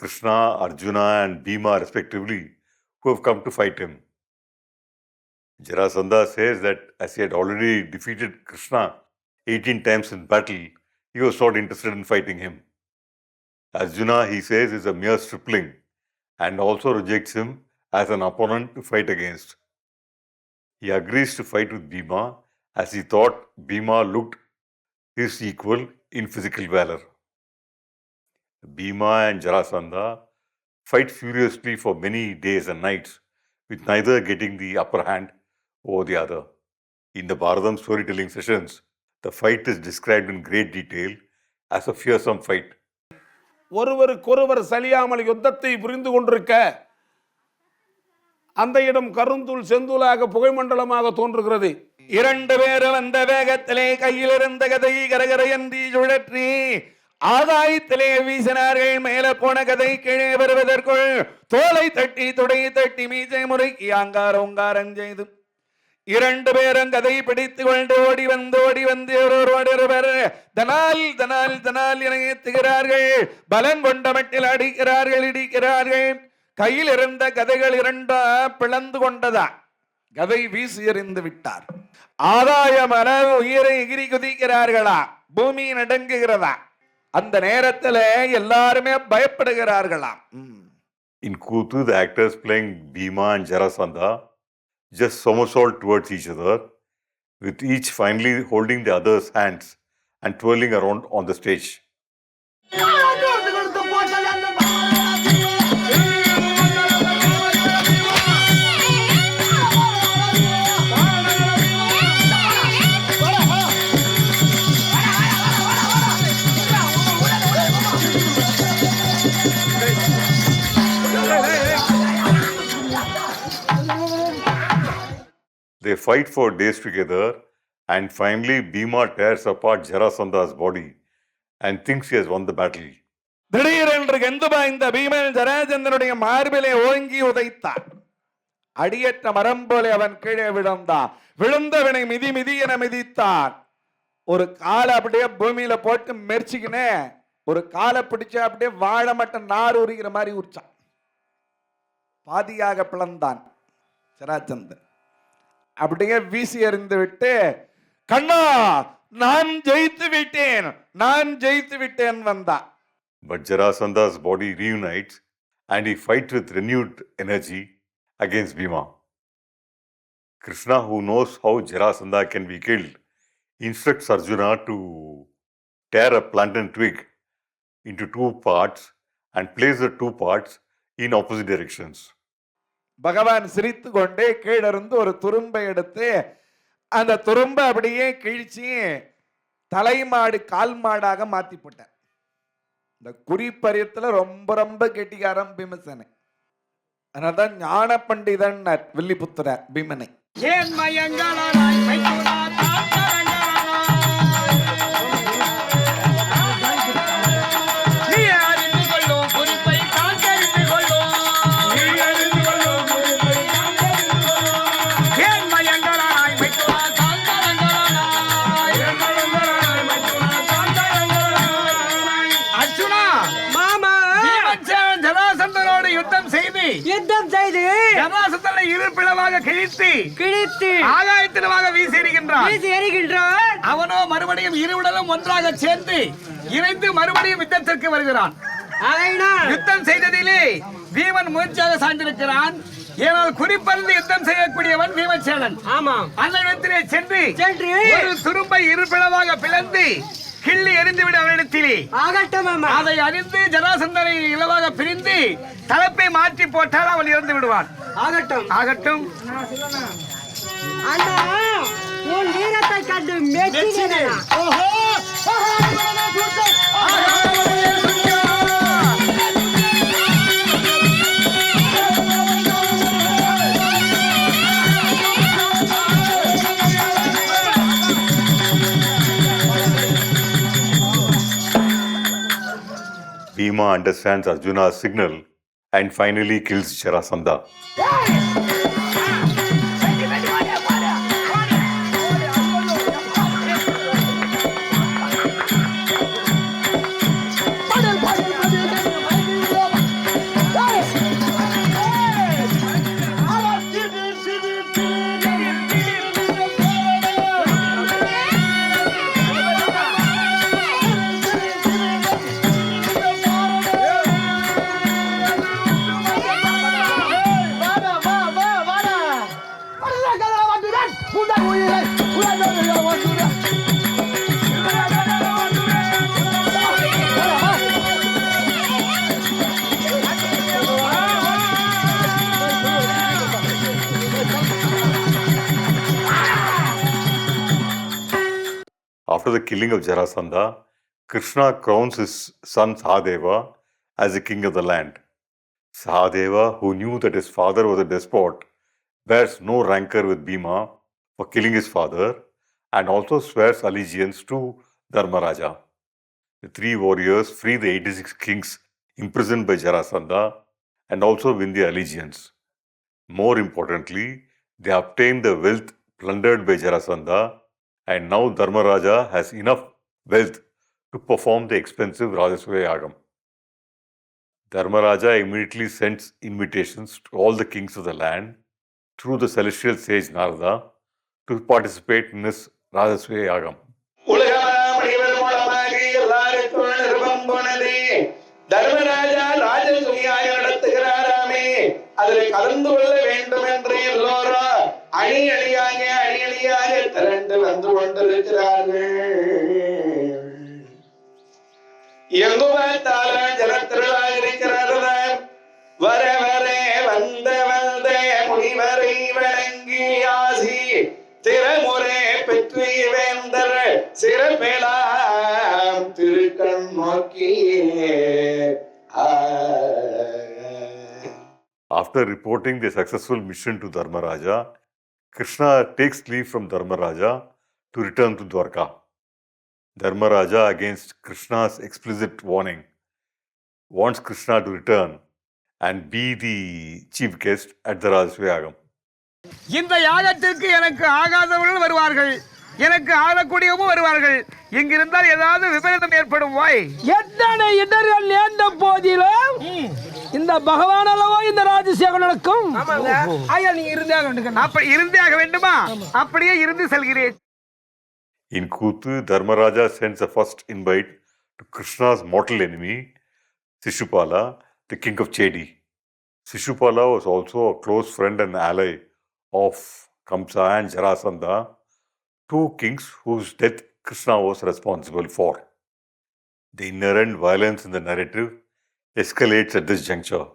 Krishna, Arjuna and Bhima respectively who have come to fight him. Jarasandha says that as he had already defeated Krishna 18 times in battle, he was not interested in fighting him. Arjuna, he says, is a mere stripling and also rejects him as an opponent to fight against. He agrees to fight with Bhima as he thought Bhima looked his equal in physical valor. Bhima and Jarasandha fight furiously for many days and nights, with neither getting the upper hand over the other. In the Bharatam storytelling sessions, the fight is described in great detail as a fearsome fight. ஒருவருக்கொருவர் சலியாமல் யுத்தத்தை புரிந்து கொண்டிருக்க அந்த இடம் கருந்தூள் செந்தூளாக புகைமண்டலமாக தோன்றுகிறது. இரண்டு பேரும் அந்த வேகத்திலே கையில் இருந்த கதை கரகரையன்றி சுழற்றி ஆகாயத்திலே வீசினார்கள். மேல போன கதை கீழே வருவதற்குள் தோலை தட்டி துடை தட்டி மீசை முறைக்கு ஆங்காரம் செய்து இரண்டு பேரும் கதை பிடித்து கொண்டு ஓடி வந்து ஒருவர் தனால் தனால் தனால் என ஏத்துகிறார்கள். பலன் கொண்ட மட்டில் இடிக்கிறார்கள். கையில் இருந்த கதைகள் இரண்டா பிளந்து கொண்டதா. கதை வீசி எறிந்து விட்டார். ஆதாய மலர் உயிரை எகிரி குதிக்கிறார்களா, பூமி நடுங்குகிறதா. அந்த நேரத்தில் எல்லாருமே பயப்படுகிறார்களாம். In Kuthu, the actors playing Bhima and Jarasandha just somersault towards each other, with each finally holding the other's hands and twirling around on the stage. They fight for days together, and finally Bhima tears apart Jarasandha's body and thinks he has won the battle. திடீரென்று கெந்து பாய்ந்த பீமன் ஜராசந்தனுடைய மார்பிலே ஓங்கி உதைத்தான். அடியற்ற மரம் போல அவன் கீழே விழுந்தான். விழுந்தவனை மிதி மிதி என மிதித்தான். ஒரு காலை அப்படியே பூமியில போட்டு மெர்ச்சிக்கினே ஒரு காலை பிடிச்ச அப்படியே வாழை மட்டும் நார் உரிக்கிற மாதிரி உரிச்சான். பாதியாக பிளந்தான் ஜராசந்தன். அப்படியே வீசி எறிந்து விட்டு, கண்ணா நான் ஜெயித்து விட்டேன் வந்தான். But Jarasandha's body reunites and he fights with renewed energy against Bhima. Krishna, who knows how Jarasandha can be killed, instructs Arjuna to tear a plantain twig into two parts and place the two parts in opposite directions. பகவான் சிரித்து கொண்டே கீழிருந்து ஒரு துரும்பை எடுத்து அந்த துரும்பை அப்படியே கிழிச்சு தலைமாடு கால் மாடாக மாத்தி போட்டார். இந்த குறிப்பறியத்துல ரொம்ப ரொம்ப கெட்டிக்காரன் பீமசேனன். அதனால்தான் ஞான பண்டிதன் வில்லிபுத்திர பீமனை. ஏன் மயங்களாய் மைத்துனா யுத்தம் செய்து யுத்தம் செய்து ஜராசந்தனை இரு பிளவாக கிழித்து ஆகாயத்தினமாக வீசி எறிகின்றான். அவனோ மறுபடியும் இருவுடலும் ஒன்றாக சேர்ந்து இணைந்து மறுபடியும் யுத்தத்திற்கு வருகிறான். யுத்தம் செய்ததிலே பீமன் முயற்சியாக சார்ந்திருக்கிறான். ஏனால் குறிப்பறிந்து யுத்தம் செய்யக்கூடியவன் பீமசேனன். அந்த இடத்திலே சென்று ஒரு துரும்பை இரு பிளவாக பிளந்து கிள்ளி எறிந்துவிட அவனிடத்திலே அதை அறிந்து ஜராசந்தனை இலவாக பிரிந்து தலைப்பை மாற்றி போட்டால் அவன் இறந்து விடுவான். ஆகட்டும் உன் வீரத்தை கண்டு மெச்சினேன். Bhima understands Arjuna's signal and finally kills Jarasandha. After the killing of Jarasandha, Krishna crowns his son Sahadeva as the king of the land. Sahadeva, who knew that his father was a despot, bears no rancor with Bhima for killing his father and also swears allegiance to Dharmaraja. The three warriors free the 86 kings imprisoned by Jarasandha and also win the allegiance. More importantly, they obtain the wealth plundered by Jarasandha, and now Dharmaraja has enough wealth to perform the expensive Rajasuya Yagam. Dharmaraja immediately sends invitations to all the kings of the land through the celestial sage Narada to participate in this Rajasuya Yagam. Dharmaraja ராஜசூயாக நடத்துகிறாராமே, அதில் கலந்து கொள்ள வேண்டும் என்று எல்லோரும் அணி அணியாக திரண்டு வந்து கொண்டிருக்கிறார்கள். எங்கு பார்த்தாலும் ஜனத்திரளாக இருக்கிறார்கள். வர வந்த முனிவரை வணங்கி ஆசி திறமுறை பெற்று வேந்தர் சிறப்பேலாம் திருக்கண் நோக்கி. After reporting the successful mission to Dharmaraja, Krishna takes leave from Dharmaraja to return to Dwarka. Dharmaraja, against Krishna's explicit warning, wants Krishna to return and be the chief guest at the Rajasuya Yagam. இந்த யாகத்திற்கு எனக்கு ஆகாதவர்கள் வருவார்கள், எனக்கு ஆளக்கூடியவும் வருவார்கள். இங்கிருந்தால் ஏதாவது விபரீதம் ஏற்படும். வாய் எத்தனை இடர்கள் நேர்ந்த போதிலும் இந்த பகவான் அல்லவோ இந்த ராஜசேகம் நடக்கும். ஐயா நீங்க இருந்தே ஆக வேண்டுமா? அப்படியே இருந்து செல்கிறேன். In Kuthu, Dharmaraja sends a first invite to Krishna's mortal enemy, Shishupala, the king of Chedi. Shishupala was also a close friend and ally of Kamsa and Jarasandha, two kings whose death Krishna was responsible for. The inherent violence in the narrative escalates at this juncture.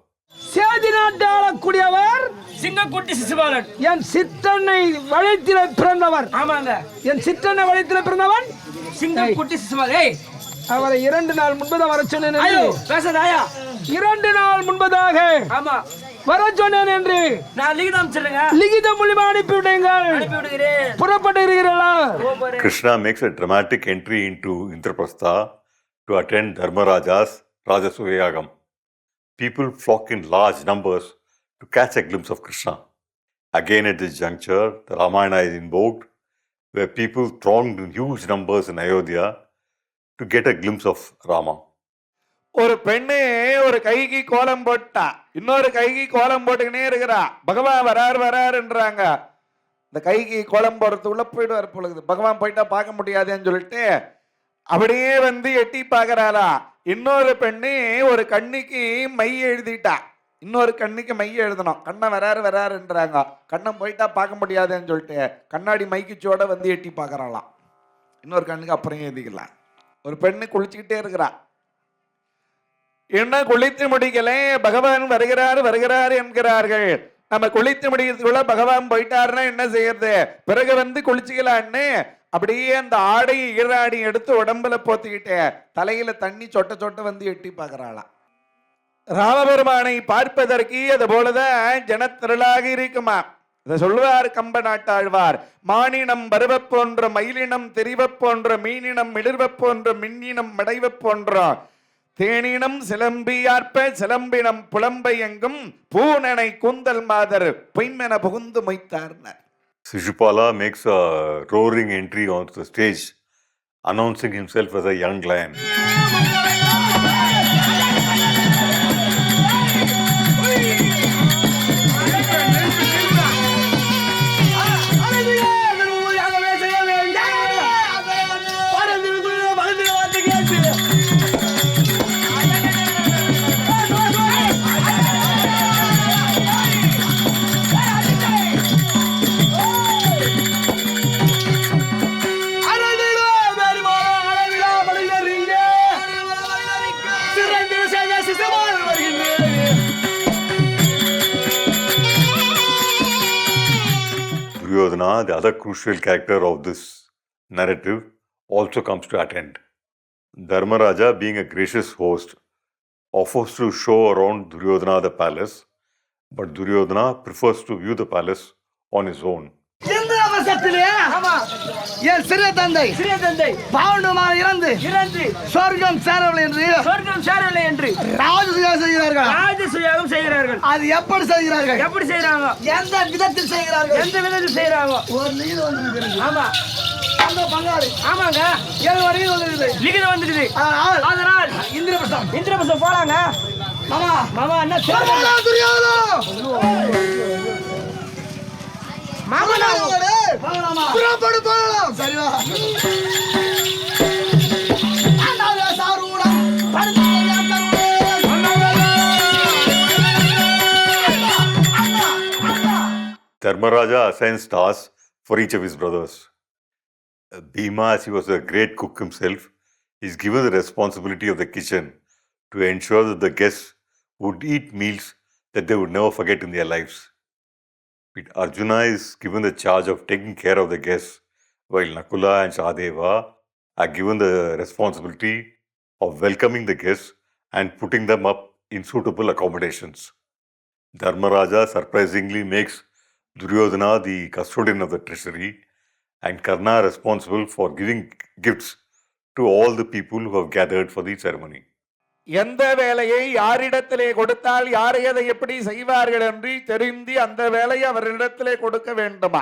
சேதி நாட்டாளக்கூடியவர் சிங்கக்குட்டி சிசுபாலன் என் சித்தனை வழித்தில பிறந்தவர். ஆமாங்க, என் சித்தனை வழித்தில பிறந்தவன் சிங்கக்குட்டி சிசுபாலன். அவரை 2 நாள் முன்பதாக வர சொன்னேன். பேசாதாயா? 2 நாள் முன்பதாக ஆமா வர சொன்னேன் என்று நான் லிகிதம் சொல்லுங்க. லிகிதம் மூலமா அனுப்பிவிடுங்கள். புறப்பட்டு இருக்கிறீர்களா? Krishna makes a dramatic entry into Indraprastha to attend Dharmaraja's Rajasuya Yagam. People flock in large numbers to catch a glimpse of Krishna. Again at this juncture, the Ramayana is invoked, where people thronged in huge numbers in Ayodhya to get a glimpse of Rama. ஒரு பெண்ணு ஒரு கைக்கு கோலம் போட்டா, இன்னொரு கைக்கு கோலம் போட்டுக்கினே இருக்கிறா. பகவான் வராருன்றாங்க. இந்த கைக்கு கோலம் போடுறதுக்குள்ள போயிடுவார் பொழுது. பகவான் போயிட்டா பார்க்க முடியாதுன்னு சொல்லிட்டு அப்படியே எட்டி பார்க்கறாளா. இன்னொரு பெண்ணு ஒரு கண்ணுக்கு மை எழுதிட்டா, இன்னொரு கண்ணுக்கு மை எழுதணும். கண்ணன் வராருன்றாங்க. கண்ணன் போயிட்டா பார்க்க முடியாதுன்னு சொல்லிட்டு கண்ணாடி மைக்குச்சோட எட்டி பார்க்கறாளாம். இன்னொரு கண்ணுக்கு அப்புறம் எழுதிக்கலாம். ஒரு பெண்ணு குளிச்சுக்கிட்டே இருக்கிறா. என்ன குளித்து முடிக்கல, பகவான் வருகிறார் என்கிறார்கள். நம்ம குளித்து முடிக்கிறதுக்குள்ள பகவான் போயிட்டாருன்னா என்ன செய்யறது? பிறகு குளிச்சுக்கலான்னு அப்படியே அந்த ஆடை ஈராடி எடுத்து உடம்புல போத்திக்கிட்டு தலையில தண்ணி சொட்ட எட்டி பார்க்கறாளாம். ராமபெருமானை பார்ப்பதற்கு அது போலதான் ஜனத்திரளாக இருக்குமா. இதை சொல்வார் கம்ப நாட்டாழ்வார். மானினம் பருவப் போன்ற, மயிலினம் தெரிவப் போன்ற, மீனினம் மிளிர்வப் போன்ற, மின்னினம் மடைவப் போன்ற, தேனினம் சிலம்பியார்ப்ப சிலம்பினம் புலம்பை எங்கும் பூனனை கூந்தல் மாதர் பொய்மென புகுந்து மொய்த்தார்னர். Shishupala makes a roaring entry onto the stage, announcing himself as a young lion. Duryodhana, the other crucial character of this narrative, also comes to attend. Dharmaraja, being a gracious host, offers to show around Duryodhana the palace, but Duryodhana prefers to view the palace on his own. இந்த அவசரத்திலே என் சிறிய தந்தை பாவனமாக இறந்து சொர்க்கம் சேரவில்லை என்று ராஜசுயாகம் செய்கிறார்கள். அது எப்படி செய்கிறாங்க? எந்த விதத்தில் செய்கிறாங்க? ஒரு நீதி வந்திருக்கு. ஆமா, அந்த பங்காளி. ஆமாங்க, 7 வரையும் லிகிதம் வந்துருது. அதனால் இந்திரபிரசம் போறாங்க. மாமா என்ன Dharmaraja assigns tasks for each of his brothers. Bhima, as he was a great cook himself, is given the responsibility of the kitchen to ensure that the guests would eat meals that they would never forget in their lives. Arjuna is given the charge of taking care of the guests, while Nakula and Sahadeva are given the responsibility of welcoming the guests and putting them up in suitable accommodations. Dharmaraja surprisingly makes Duryodhana the custodian of the treasury and Karna responsible for giving gifts to all the people who have gathered for the ceremony. எந்த வேலையை யாரிடத்திலே கொடுத்தால் யாரை அதை எப்படி செய்வார்கள் என்று தெரிந்து அந்த வேலையை அவரிடத்திலே கொடுக்க வேண்டுமா.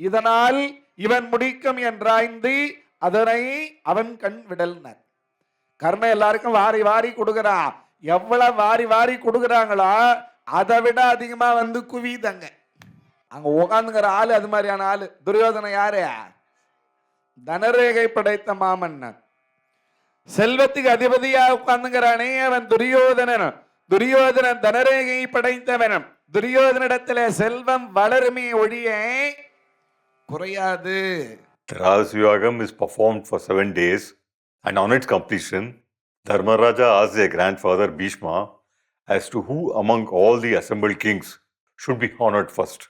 இதனால் இவன் முடிக்கும் என்றாய்ந்து அதனை அவன் கண் விடல்னர். கர்ண எல்லாருக்கும் வாரி கொடுக்கிறான். எவ்வளவு வாரி கொடுக்குறாங்களோ அதை விட அதிகமா குவிதாங்க. அங்க உட்காந்துங்கிற ஆளு அது மாதிரியான ஆளு. துரியோதனை யாரு? தனரேகை படைத்த மாமன்னன். செல்வத்துக்கு அதிபதியா உட்கார்ந்துங்கிறானே அவன் துரியோதனன் தனரேகை படைத்தவன். துரியோதனிடத்துல செல்வம் வளருமே ஒழிய குறையாது. The Rajasuyagam is performed for 7 days, and on its completion, Dharmaraja asked their grandfather Bhishma as to who among all the assembled kings should be honored first.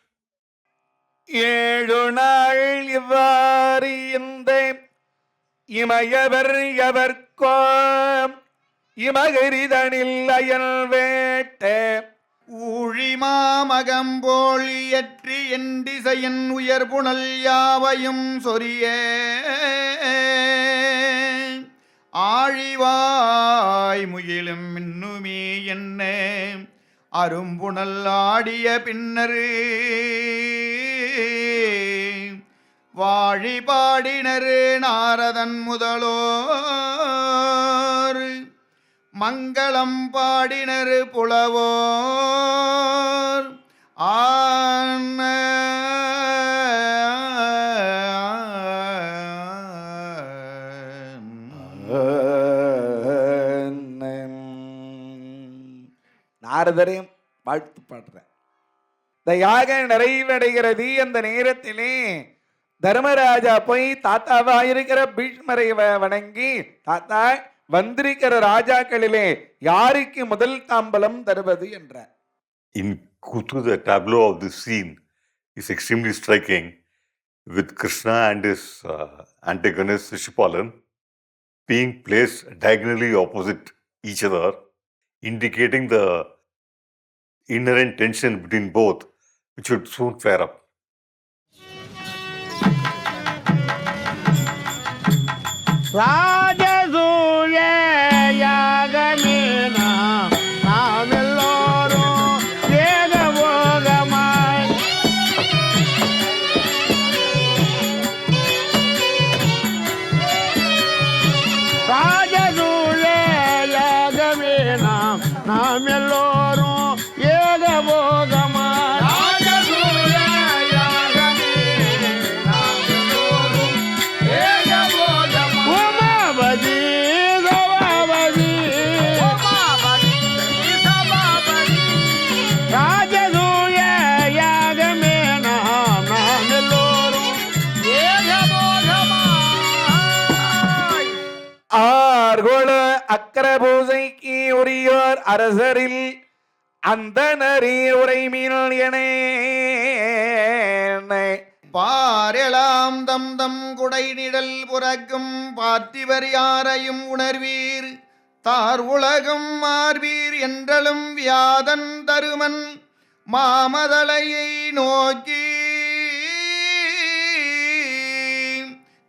7 நாள் இவ்வாறு இந்த இமயவர் எவர்கோம் இமகரிதனில் அயல் வேட்ட ஊழிமாமகம்போல் இயற்றி என் திசையின் உயர்புணல் யாவையும் சொரிய ஆழிவாய் முகிலும் இன்னுமே என்ன அரும்புணல் ஆடிய பின்னர் வாழி பாடினர் நாரதன் முதலோர் மங்களம் பாடினர் புலவோர் ஆன நாரதரையும் வாழ்த்து பாடுறேன். இந்த யாகம் நிறைவடைகிறது. அந்த நேரத்திலே தர்மராஜா போய் தாத்தாவா இருக்கிற பீஷ்மரை வணங்கி, தாத்தா வந்திருக்கிற ராஜாக்களிலே யாருக்கு முதல் தாம்பலம் தருவது என்றார். In Kutu, the tableau of this scene is extremely striking, with Krishna and his antagonist Shishpalan being placed diagonally opposite each other, indicating the inherent tension between both, which would soon flare up. ராஜசூய யாகமேனா நாம் எல்லோரும் ஏகபோகமாய் ராஜசூய யாகமேனா நாம் எல்லோரும் ஏகபோகமாய் ராஜசூய யாகமே நாம் எல்லோரும் ஏகபோகமாய் உமாபதி சபாபதி ராஜசூய யாகமே நாம் எல்லோரும் ஏகபோகமாய் ஆர்கொள அக்கர பூசைக்கு உரியோர் அரசரில் அந்த நரி உரைமீன் என பாரெலாம் தம் தம் குடை நிழல் புறக்கும் பார்த்திவர் யாரையும் உணர்வீர் தார் உலகம் மார்வீர் என்றலும் வியாதன் தருமன் மாமதலையை நோக்கி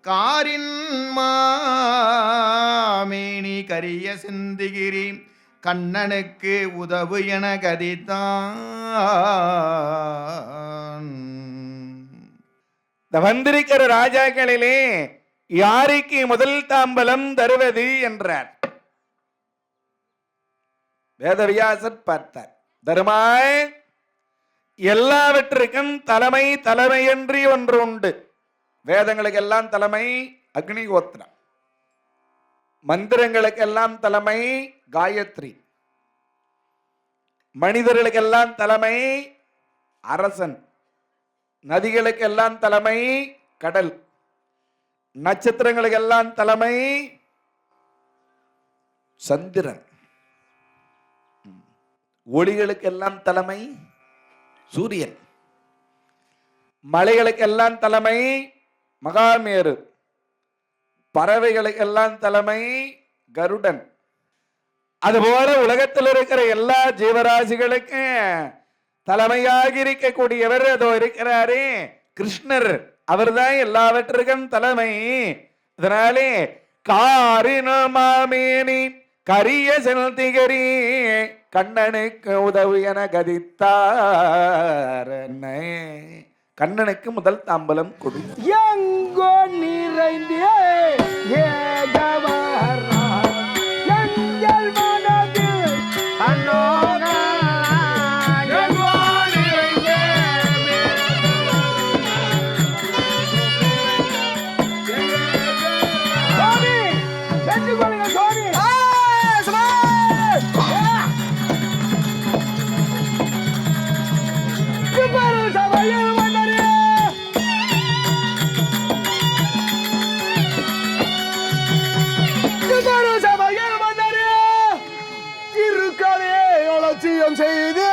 காரின் மாமேனி கரிய சிந்திகிரி கண்ணனுக்கு உதவு என கதித்தான். இந்த வந்திருக்கிற ராஜாக்களிலே யாருக்கு முதல் தாம்பலம் தருவது என்றார். வேதவியாசர் பார்த்தார். தருமாய், எல்லாவற்றுக்கும் தலைமை தலைமையன்றி ஒன்று உண்டு. வேதங்களுக்கெல்லாம் தலைமை அக்னிஹோத்திரம், மந்திரங்களுக்கெல்லாம் தலைமை காயத்ரி, மனிதர்களுக்கெல்லாம் தலைமை அரசன், நதிகளுக்கெல்லாம் தலைமை கடல், நட்சத்திரங்களுக்கெல்லாம் தலைமை சந்திரன், ஒளிகளுக்கெல்லாம் தலைமை சூரியன், மலைகளுக்கெல்லாம் தலைமை மகாமேரு, பறவைகளுக்கெல்லாம் தலைமை கருடன். அதுபோல உலகத்தில் இருக்கிற எல்லா ஜீவராசிகளுக்கு தலைமையாக இருக்கக்கூடியவர் அதோ இருக்கிறாரே கிருஷ்ணர். அவர்தான் எல்லாவற்றுக்கும் தலைமை. இதனாலே காரினமாமேனி கரிய செல்திகரி கண்ணனுக்கு உதவு என கதித்தார். கண்ணனுக்கு முதல் தாம்பலம் கொடு. எங்கோ நிறைந்தே ஏகவரா எங்கள் மனதில் அன்னோனா எங்கோ நிறைந்தே சுவாமி வெற்றி கொள்ளுங்க சுவாமி. சபையில் அலட்சியம் செய்து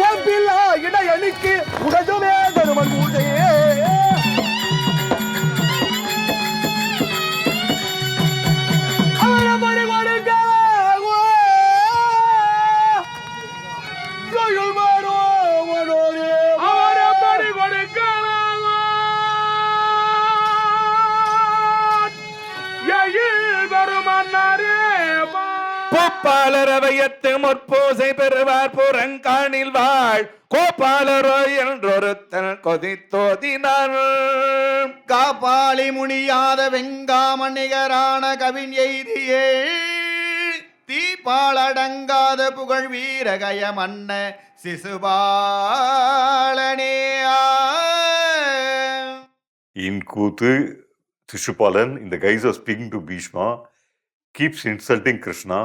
ஒப்பில்லா இடையணிக்கு உடதுமே தருமன் பூஜையே அவரப்படி கொடுக்க அவரப்படி கொடுக்க முப்பாலர் அவையத்து முற்பூசை பெறுவார் புறங்காணில் வாழ் கோபாலரோ என்றொருத்தன் கொதித்தோதினான். காப்பாளி முனியாத வெங்காமணிகரான கவின் எய்தியே தீபாலடங்காத புகழ் வீரகய மன்ன சிசுபாலனேயா. In Kuthu, Sishupalan, in the guise of speaking to Bhishma, keeps insulting Krishna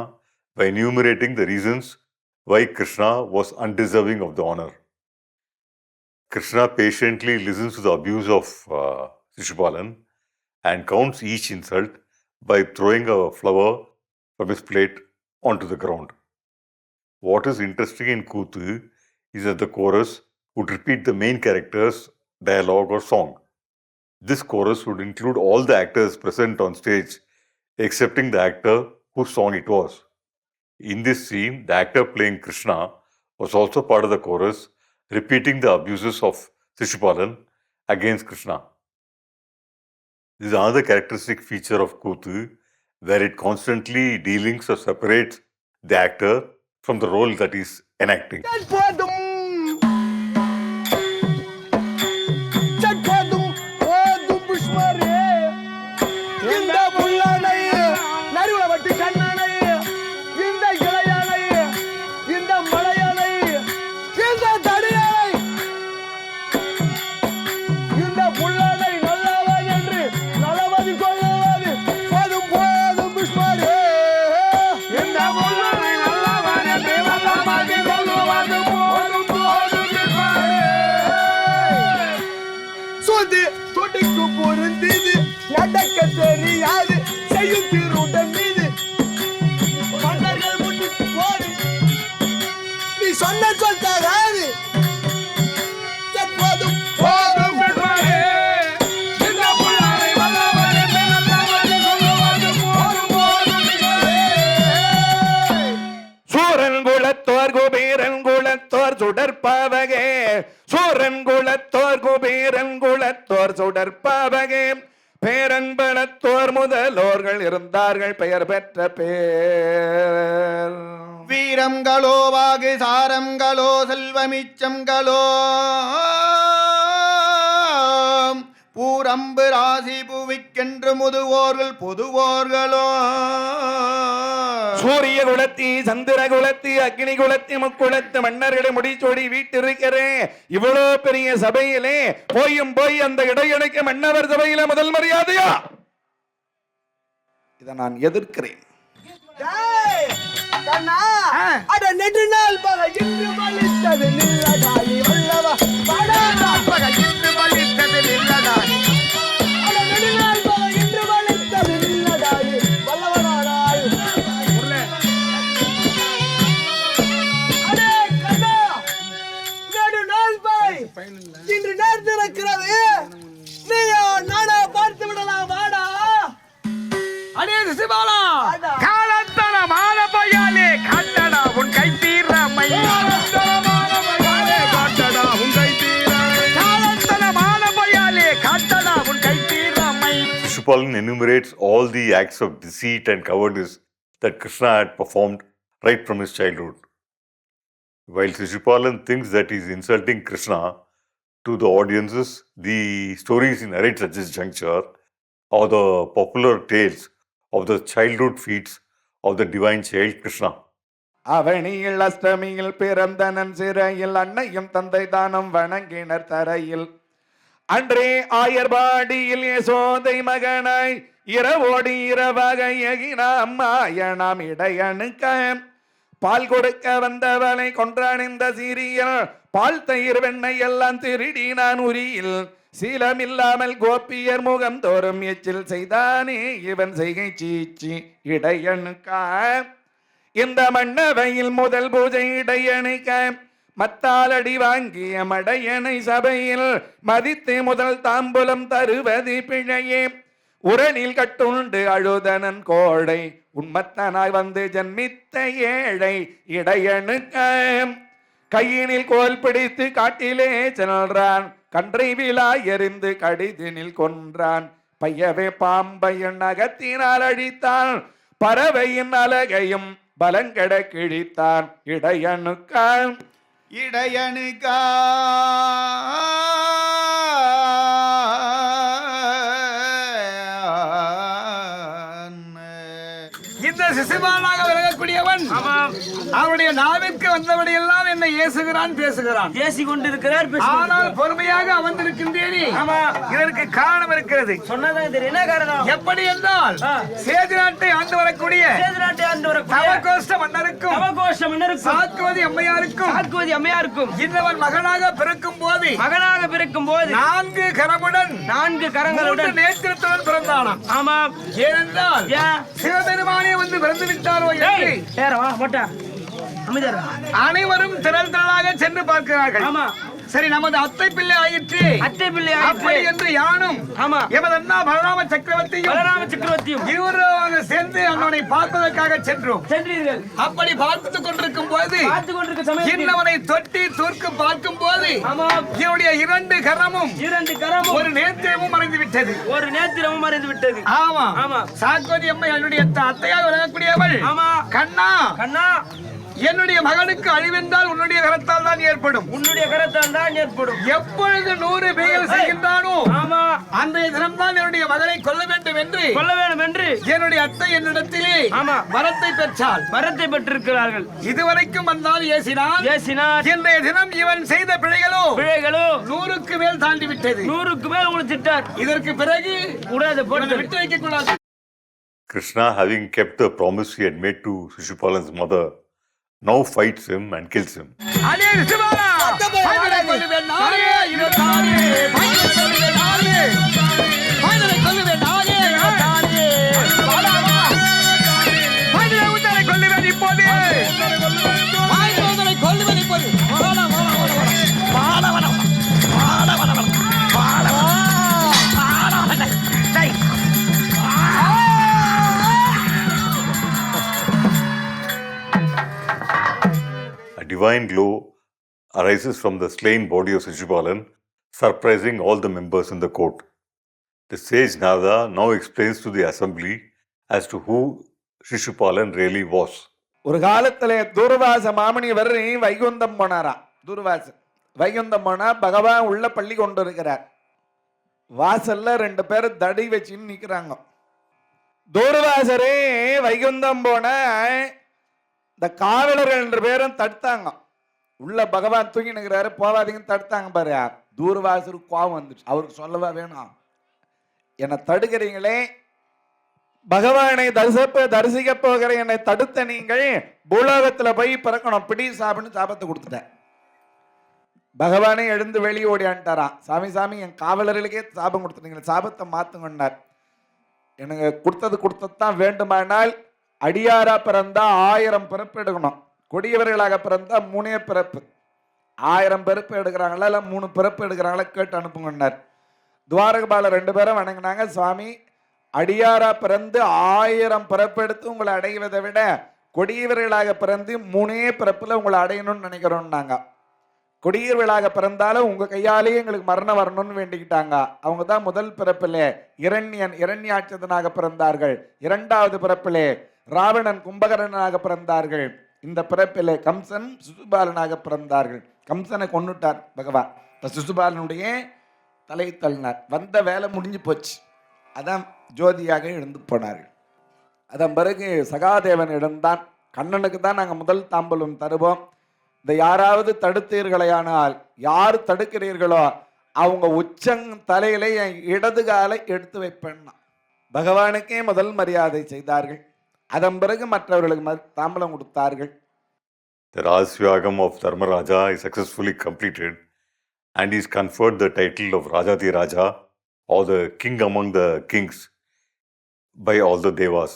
by enumerating the reasons why Krishna was undeserving of the honor. Krishna patiently listens to the abuse of Sishupalan and counts each insult by throwing a flower from his plate onto the ground. What is interesting in Kuthu is that the chorus would repeat the main character's dialogue or song. This chorus would include all the actors present on stage excepting the actor whose song it was. In this scene, the actor playing Krishna was also part of the chorus, repeating the abuses of Sishupalan against Krishna. This is another characteristic feature of Kuthu, where it constantly delinks or separates the actor from the role that he is enacting. போதும் போதும் போதும் புஷ்மரே இந்த புல்லானை நறுவ வட்டி கண்ணனை இந்த இளையானை இந்த மலையானை இந்த தடியானை இந்த புல்லானை நல்லவன் என்று நலவதி கொள்ளுவது போதும் போதும் புஷ்மரே இந்த புல்லானை நல்லவன் என்று நலவதி கொள்ளுவது போதும் போதும் புஷ்மரே. சொது துடிக்கு பொருந்தது நடக்க தெரியாது செய்யும் திருடன் மீது மன்னர்கள் முட்டு போடு நீ சொன்ன சொல்றாரு போதும் போதும் புஷ்மரே இந்த புல்லானை வல்லவன் என்று நலவதி கொள்ளுவது போதும் போதும் புஷ்மரே. சூரன் குலத்தோர் குபேரன் குலத்தோர் சுடற்பாவகே சூரன் குலத்தோர் குபேரன் குலத்தோர் சுடற்பாவகே பேரன்பலத்தோர் முதலோர்கள் இருந்தார்கள் பெயர் பெற்ற பேர். வீரங்களோ வாகு சாரங்களோ செல்வமிச்சங்களோ பூரம்பு ராசி புவிக்கென்று முதுவோர்கள் பொதுவோர்களோ சூரிய குலத்தி சந்திர குலத்தி அக்னி குலத்தி முக்குலத்து மன்னர்களை முடிச்சோடி வீட்டிருக்கிறேன். இவ்வளோ பெரிய சபையிலே போய் அந்த இடையணைக்க மன்னவர் சபையில முதல் மரியாதையா? இதை நான் எதிர்க்கிறேன். டேய், கண்ணா அட நெடு நாள் பகை இன்று மலித்தது நில்லடாடி வல்லவா படாதா பகை இன்று மலித்தது நில்லடாடி அட நெடு நாள் பகை இன்று மலித்தது நில்லடாடி வல்லவனாடாய் அடே கண்ணா நெடு நாள் பகை இன்று நேர்ந்திருக்கிறது நீயா நானா பார்த்து விடலாம் வாடா. அடே சிவாலா காலத்தனமான பையாலே காட்டடா உன் கை தீரமை காட்டடா உன் கை தீரமை காலத்தனமான பையாலே காட்டடா உன் கை தீரமை. Sishupalan enumerates all the acts of deceit and cowardice that Krishna had performed right from his childhood. While Sishupalan thinks that he is insulting Krishna, to the audiences, the stories he narrates at this juncture are the popular tales of the childhood feats of the divine child Krishna. அவனியில் அஷ்டமியில் பிறந்தனன் சிறையில் அன்னையும் தந்தை தானம் வணங்கினர் தரையில் அன்றே ஆயர்பாடியில் யசோதை மகனாய் இரவோடி இரவாக எகினாம் மாயனாம் இடையணுக்க பால் கொடுக்க வந்தவளை கொன்றணிந்த சீரியல் பால் தயிர் வெண்ணை எல்லாம் திருடி நான் உரியில் சீலமில்லாமல் கோபியர் முகம் தோறும் எச்சில் செய்தானே இவன் செய்கை சீச்சி இடையணுக்க இந்த மன்னவையில் முதல் பூஜை இடையணுக்க மத்தாலடி வாங்கிய மடையனை சபையில் மதித்து முதல் தாம்பூலம் தருவது பிழையே உரணில் கட்டுண்டு அழுதனன் கோடை உண்மத்தனாய் வந்து ஜன்மித்த ஏழை இடையணுக்க கையினில் கோல் பிடித்து காட்டிலே சென்றான் கன்றை விழா எறிந்து கடிதினில் கொன்றான் பையவே பாம்பையின் நகத்தினால் அழித்தான் பறவையின் அலகையும் பலங்கட கிழித்தான் இடையனுக்கான் இடையனுக்கா இந்த சிசுபாலனாக விலகக்கூடியவன் அவருடைய நாவிற்கு வந்தபடி எல்லாம் என்னை ஏசுகிறான் பேசுகிறான் பேசி கொண்டிருக்கிறார் ஆனால் பொறுமையாக அமர்ந்திருக்கின்றேனே இதற்கு காரணம் இருக்கிறது. சொன்னதான் தெரியும் என்ன காரணம் எப்படி என்றால் சேது நாட்டை ஆண்டு வரக்கூடிய சேதுநாட்டை ஆண்டு வரக்கூடிய தவகோஷ்ட மன்னருக்கும் தவகோஷ மன்னருக்கும் சாக்குவதி அம்மையாருக்கும் சாக்குவதி அம்மையாருக்கும் இன்னவன் மகனாக பிறக்கும் போது மகனாக பிறக்கும் போது 4 கரமுடன் 4 கரங்களுடன் நேத்திரத்துடன் பிறந்தானாம். ஆமா ஏனென்றால் ஏன் சிவபெருமானே வந்து பிறந்து விட்டாரோ என்று ஏறவா மொட்டா அமைதியா அனைவரும் திரள் திரளாக சென்று பார்க்கிறார்கள். ஆமா சரி நமது அத்தை பிள்ளை ஆயிற்று அத்தை பிள்ளை அப்படி என்று யானும் ஆமா எமது அண்ணா பலராம சக்கரவர்த்தியும் பலராம சக்கரவர்த்தியும் இருவரும் சேர்ந்து அவனை பார்ப்பதற்காக சென்றோம். சென்றீர்கள் அப்படி பார்த்துக் கொண்டிருக்கும் போது பார்த்து கொண்டிருக்க சமயத்தில் இன்னவனை தொட்டி தூர்க்கு பார்க்கும் போது ஆமா இவனுடைய 2 கரமும் 2 கரமும் ஒரு நேத்திரமும் மறைந்து விட்டது. ஒரு நேத்திரமும் மறைந்து விட்டது. ஆமா ஆமா சாக்குவதி அம்மை என்னுடைய அத்தையாக விளங்கக்கூடியவள் ஆமா கண்ணா கண்ணா என்னுடைய மகனுக்கு அழிவென்றால் உன்னுடைய கரத்தால் தான் ஏற்படும். உன்னுடைய கரத்தால் தான் ஏற்படும். எப்பொழுது 100 பேர்கள் செய்கின்றானோ ஆமா அன்றைய தினம்தான் என்னுடைய மகனை கொல்ல வேண்டும் என்று கொல்ல வேண்டும் என்று என்னுடைய அத்தை என்னிடத்திலே ஆமா வரத்தை பெற்றாள். வரத்தை பெற்றிருக்கிறார்கள். இதுவரைக்கும் வந்தால் ஏசினான். இன்றைய தினம் இவன் செய்த பிழைகளோ 100க்கு மேல் தாண்டி விட்டது. 100க்கு மேல் உங்களுக்கு திட்டார். இதற்கு பிறகு கூடாது போட்டு விட்டு வைக்க கூடாது. Krishna, having kept the promise he had made to Shishupala's mother, now fights him and kills him. அடே ரிஷபாலா பைதலை கொல்லுவேன் நானே இவத்தானே பைதலை கொல்லுவேன் நானே பைதலை கொல்லுவேன் நானே இவத்தானே பைதலை உத்தரை கொல்லுவேன் இப்போது பைதலை கொல்லுவேன் இப்போது வாடா வாடா வாடா வாடா வாடா வாடா வாடா வாடா வாடா டேய் A divine glow arises from the slain body of Shishupala, surprising all the members in the court. The sage Narada now explains to the assembly as to who Shishupala really was. ஒரு காலத்துல தூர்வாச மாமணிவர் வைகுந்தம் போனாரா. வைகுந்தம் போனா பகவான் உள்ள பள்ளி கொண்டு இருக்கிறார். வாசல்ல 2 பேர் தடி வச்சுன்னு நிக்கிறாங்க. தூர்வாசரே வைகுந்தம் போன இந்த காவலர்கள் 2 பேரும் தடுத்தாங்க. உள்ள பகவான் தூங்கி நிற்கிறாரு, போவாதீங்கன்னு தடுத்தாங்க பாரு. தூர்வாசருக்கு கோபம் வந்துச்சு. அவருக்கு சொல்லவா வேணும், என்னை தடுக்கிறீங்களே, பகவானை தரிசிக்க போகிற என்னை தடுத்த நீங்கள் பூலோகத்துல போய் பிறக்கணும், பிடி சாப்பின்னு சாபத்தை கொடுத்துட்டேன். பகவானே எழுந்து வெளியே ஓடியான்ட்டாராம். சாமி என் காவலர்களுக்கே சாபம் கொடுத்துட்டீங்க, சாபத்தை மாத்துங்கன்னார். எனக்கு கொடுத்ததான் வேண்டுமானால் அடியாரா பிறந்தா 1000 பிறப்பு எடுக்கணும், கொடியவர்களாக பிறந்தா 3 பிறப்பு. 1000 பிறப்பு எடுக்கிறாங்களா இல்ல 3 பிறப்பு எடுக்கிறாங்களா கேட்டு அனுப்புங்கன்னார். துவாரகபால 2 பேரும் வணங்கினாங்க. சுவாமி, அடியாரா பிறந்து 1000 பிறப்பு எடுத்து உங்களை அடைவதை விட கொடியவர்களாக பிறந்து 3 பிறப்புல உங்களை அடையணும்னு நினைக்கிறோம்னாங்க. கொடியவர்களாக பிறந்தாலும் உங்க கையாலேயே எங்களுக்கு மரணம் வரணும்னு வேண்டிக்கிட்டாங்க. அவங்க தான் முதல் பிறப்பிலே இரண்யாட்சதனாக பிறந்தார்கள். 2வது பிறப்பிலே ராவணன் கும்பகரனாக பிறந்தார்கள். இந்த பிறப்பிலே கம்சன் சிசுபாலனாக பிறந்தார்கள். கம்சனை கொன்னுட்டார் பகவான். சிசுபாலனுடைய தலை தள்ளினார். வந்த வேலை முடிஞ்சு போச்சு. அதான் ஜோதியாக எழுந்து போனார்கள். அதன் பிறகு சகாதேவன் இடம்தான். கண்ணனுக்கு தான் நாங்கள் முதல் தாம்பூலம் தருவோம். இந்த யாராவது தடுத்தீர்களையானால், யார் தடுக்கிறீர்களோ அவங்க உச்சங் தலையில என் இடது காலை எடுத்து வைப்பேன்னா பகவானுக்கே முதல் மரியாதை செய்தார்கள். அதன் பிறகு மற்றவர்களுக்கு தாம்பலம் கொடுத்தார்கள். The Rajasvagam of Dharmaraja is successfully completed and he is conferred the title of Rajati Raja, or the king among the kings, by all the devas.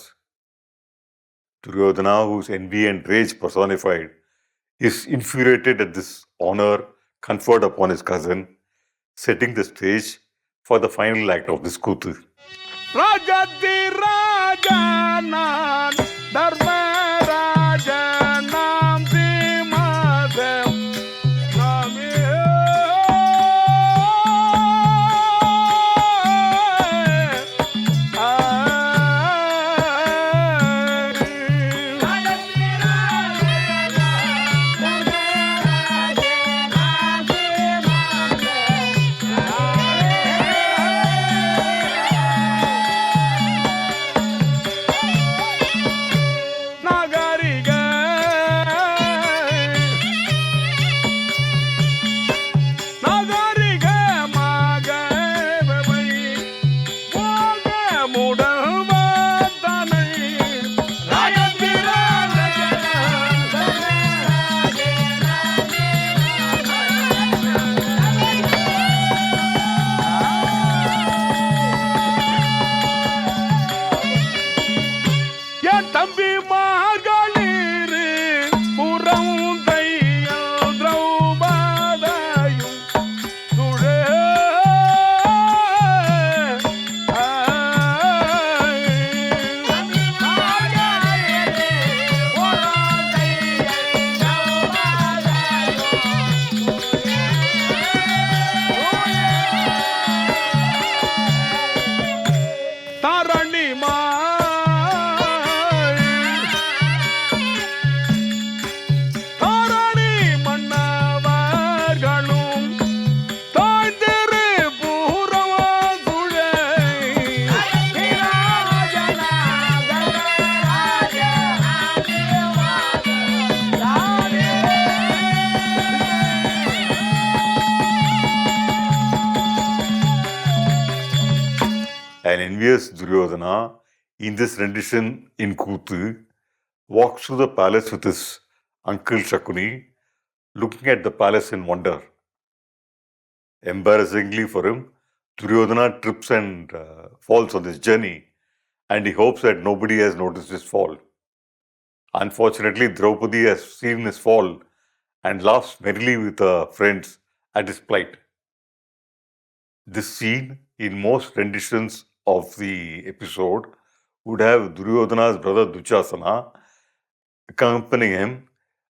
Duryodhana, whose envy and rage personified, is infuriated at this honor conferred upon his cousin, setting the stage for the final act of this Kuthu. ராஜாதி ராஜானான் தர்மராஜனாம் தீமாதம் நாமே தம்பிமார்களிரு புறம் தையல் திரௌபதையும் சுழ Dharani Dharani மன்னவர்களும் தாழ்ந்திரு பூரவா சுழை An envious Duryodhana, in this rendition in Kuthu, walks through the palace with his uncle Shakuni, looking at the palace in wonder. Embarrassingly for him, Duryodhana trips and falls on this journey, and he hopes that nobody has noticed his fall. Unfortunately, Draupadi has seen his fall and laughs merrily with her friends at his plight. This scene, in most renditions of the episode, would have Duryodhana's brother Dushasana accompanying him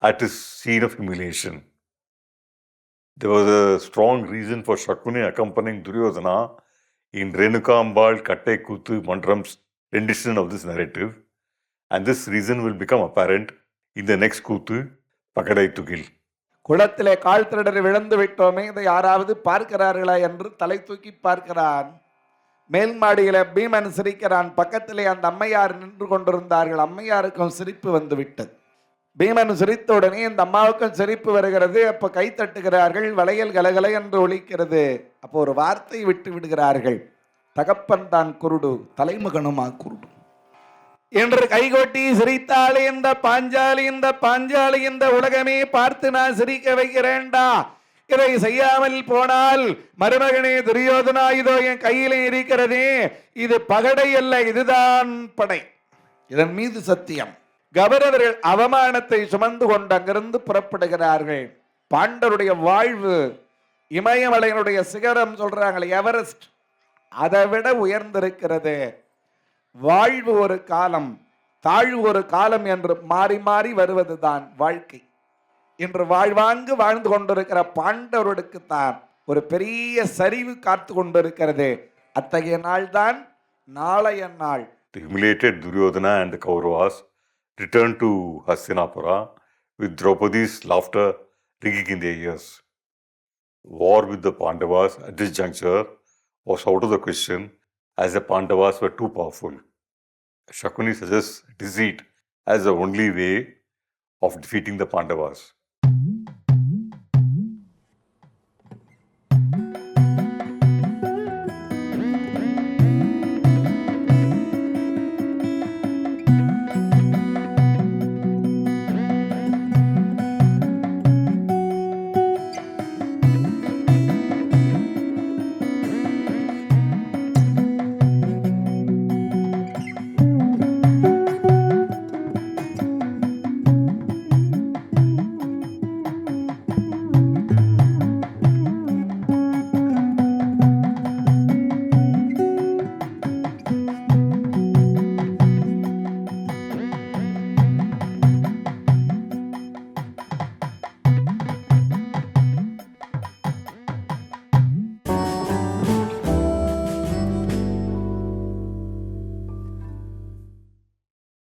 at his scene of humiliation. There was a strong reason for Shakuni accompanying Duryodhana in Renukambal Kattai Kuthu Mandram's rendition of this narrative, and this reason will become apparent in the next Kuthu, Pakadai Tugil. குளத்திலே கால் திருடர் விழுந்து விட்டோமே, இதை யாராவது பார்க்கிறார்களா என்று தலை தூக்கி பார்க்கிறான். மேல் மாடியில பீமன் சிரிக்கிறான். பக்கத்திலே அந்த அம்மையார் நின்று கொண்டிருந்தார்கள். அம்மையாருக்கும் சிரிப்பு வந்து விட்டது. பீமன் சிரித்த உடனே இந்த அம்மாவுக்கும் சிரிப்பு வருகிறது. அப்ப கை தட்டுகிறார்கள். வளையல் கலகலை என்று ஒலிக்கிறது. அப்போ ஒரு வார்த்தை விட்டு விடுகிறார்கள். தகப்பன் தான் குருடு, தலைமகனுமா குருடு என்று கைகொட்டி சிரித்தாளே இந்த பாஞ்சாலி, இந்த பாஞ்சாலி இந்த உலகமே பார்த்து நான் சிரிக்க வைக்கிறேன்டா. இதை செய்யாமல் போனால் மருமகனே துரியோதனா, இதோ என் கையிலே இருக்கிறதே, இது பகடை அல்ல, இதுதான் படை. இதன் மீது சத்தியம். கௌரவர்கள் அவமானத்தை சுமந்து கொண்டு அங்கிருந்து புறப்படுகிறார்கள். பாண்டவருடைய வாழ்வு இமயமலையினுடைய சிகரம் சொல்றாங்களே எவரெஸ்ட், அதை விட உயர்ந்திருக்கிறது. வாழ்வு ஒரு காலம், தாழ்வு ஒரு காலம் என்று மாறி மாறி வருவதுதான் வாழ்க்கை. இன்று வாழ்வாங்கு வாழ்ந்து கொண்டிருக்கிற பாண்டவர்களுக்கு தான் ஒரு பெரிய சரிவு காத்து கொண்டிருக்கிறது. அத்தகைய நாள் தான் நாளைய நாள். The humiliated Duryodhana and the Kauravas returned to Hastinapura with Draupadi's laughter ringing in their ears. War with the Pandavas at this juncture was out of the question, as the Pandavas were too powerful. Shakuni suggests deceit as the only way of defeating the Pandavas.